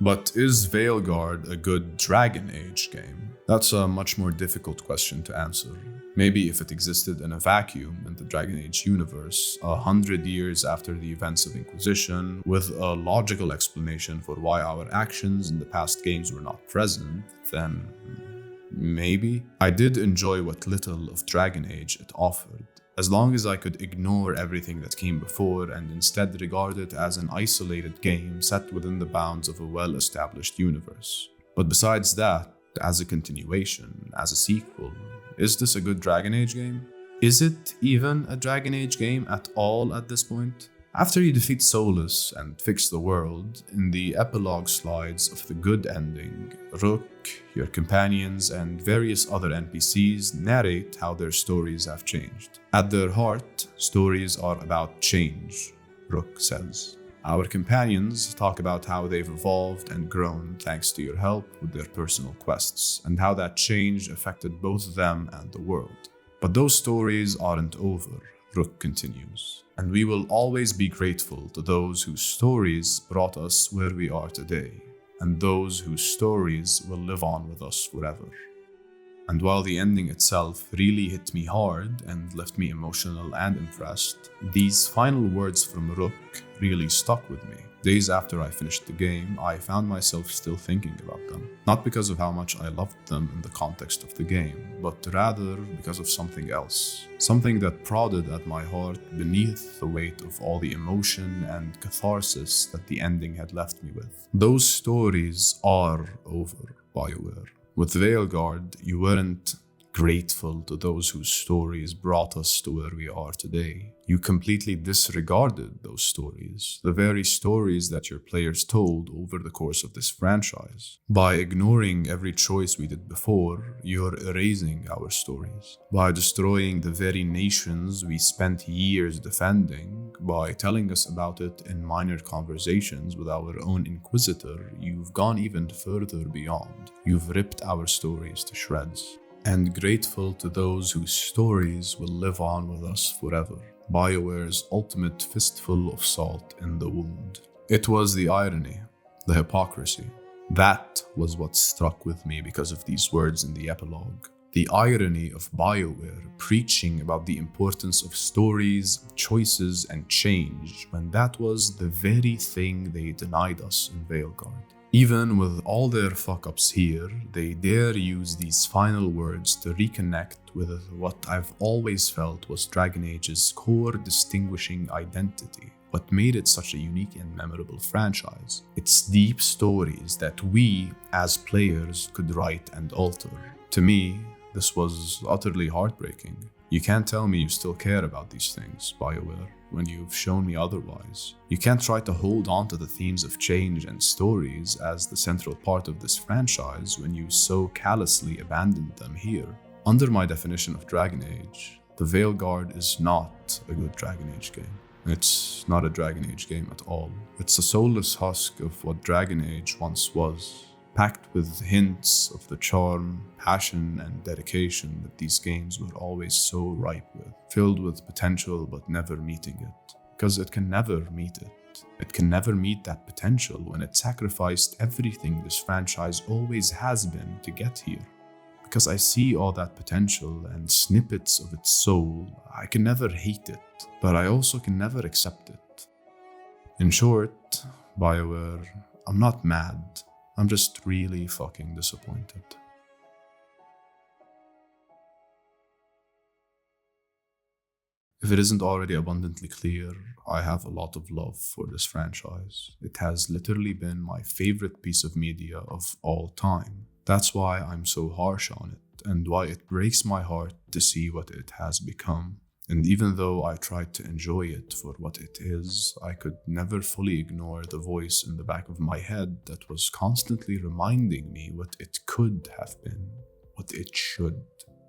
But is Veilguard a good Dragon Age game? That's a much more difficult question to answer. Maybe if it existed in a vacuum in the Dragon Age universe, 100 years after the events of Inquisition, with a logical explanation for why our actions in the past games were not present, then maybe. I did enjoy what little of Dragon Age it offered, as long as I could ignore everything that came before and instead regard it as an isolated game set within the bounds of a well-established universe. But besides that, as a continuation, as a sequel, is this a good Dragon Age game? Is it even a Dragon Age game at all at this point? After you defeat Solus and fix the world, in the epilogue slides of the good ending, Rook, your companions, and various other NPCs narrate how their stories have changed. At their heart, stories are about change, Rook says. Our companions talk about how they've evolved and grown thanks to your help with their personal quests, and how that change affected both them and the world. But those stories aren't over, Rook continues, and we will always be grateful to those whose stories brought us where we are today, and those whose stories will live on with us forever. And while the ending itself really hit me hard and left me emotional and impressed, these final words from Rook really stuck with me. Days after I finished the game, I found myself still thinking about them. Not because of how much I loved them in the context of the game, but rather because of something else. Something that prodded at my heart beneath the weight of all the emotion and catharsis that the ending had left me with. Those stories are over, Bioware. With Veilguard, you weren't grateful to those whose stories brought us to where we are today. You completely disregarded those stories, the very stories that your players told over the course of this franchise. By ignoring every choice we did before, you're erasing our stories. By destroying the very nations we spent years defending, by telling us about it in minor conversations with our own Inquisitor, you've gone even further beyond. You've ripped our stories to shreds. And grateful to those whose stories will live on with us forever. Bioware's ultimate fistful of salt in the wound. It was the irony, the hypocrisy. That was what struck with me because of these words in the epilogue. The irony of Bioware preaching about the importance of stories, choices, and change when that was the very thing they denied us in Veilguard. Even with all their fuck-ups here, they dare use these final words to reconnect with what I've always felt was Dragon Age's core distinguishing identity. What made it such a unique and memorable franchise. Its deep stories that we, as players, could write and alter. To me, this was utterly heartbreaking. You can't tell me you still care about these things, Bioware, when you've shown me otherwise. You can't try to hold on to the themes of change and stories as the central part of this franchise when you so callously abandoned them here. Under my definition of Dragon Age, the Veilguard is not a good Dragon Age game. It's not a Dragon Age game at all. It's a soulless husk of what Dragon Age once was, packed with hints of the charm, passion, and dedication that these games were always so ripe with, filled with potential but never meeting it. Because it can never meet it. It can never meet that potential when it sacrificed everything this franchise always has been to get here. Because I see all that potential and snippets of its soul, I can never hate it, but I also can never accept it. In short, Bioware, I'm not mad, I'm just really fucking disappointed. If it isn't already abundantly clear, I have a lot of love for this franchise. It has literally been my favorite piece of media of all time. That's why I'm so harsh on it, and why it breaks my heart to see what it has become. And even though I tried to enjoy it for what it is, I could never fully ignore the voice in the back of my head that was constantly reminding me what it could have been, what it should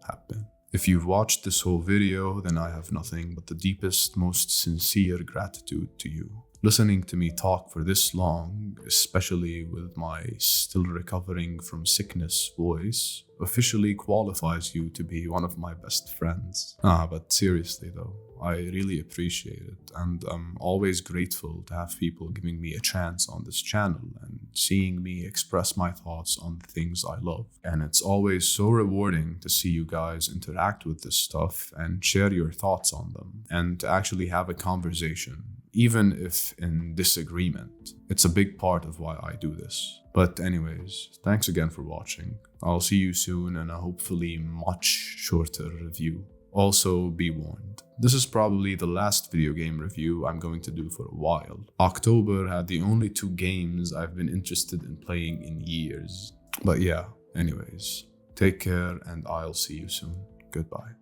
have been. If you've watched this whole video, then I have nothing but the deepest, most sincere gratitude to you. Listening to me talk for this long, especially with my still recovering from sickness voice, officially qualifies you to be one of my best friends. But seriously though, I really appreciate it, and I'm always grateful to have people giving me a chance on this channel and seeing me express my thoughts on the things I love. And it's always so rewarding to see you guys interact with this stuff and share your thoughts on them, and to actually have a conversation, even if in disagreement. It's a big part of why I do this. But anyways, thanks again for watching. I'll see you soon in a hopefully much shorter review. Also, be warned, this is probably the last video game review I'm going to do for a while. October had the only 2 games I've been interested in playing in years. But yeah, anyways, take care and I'll see you soon. Goodbye.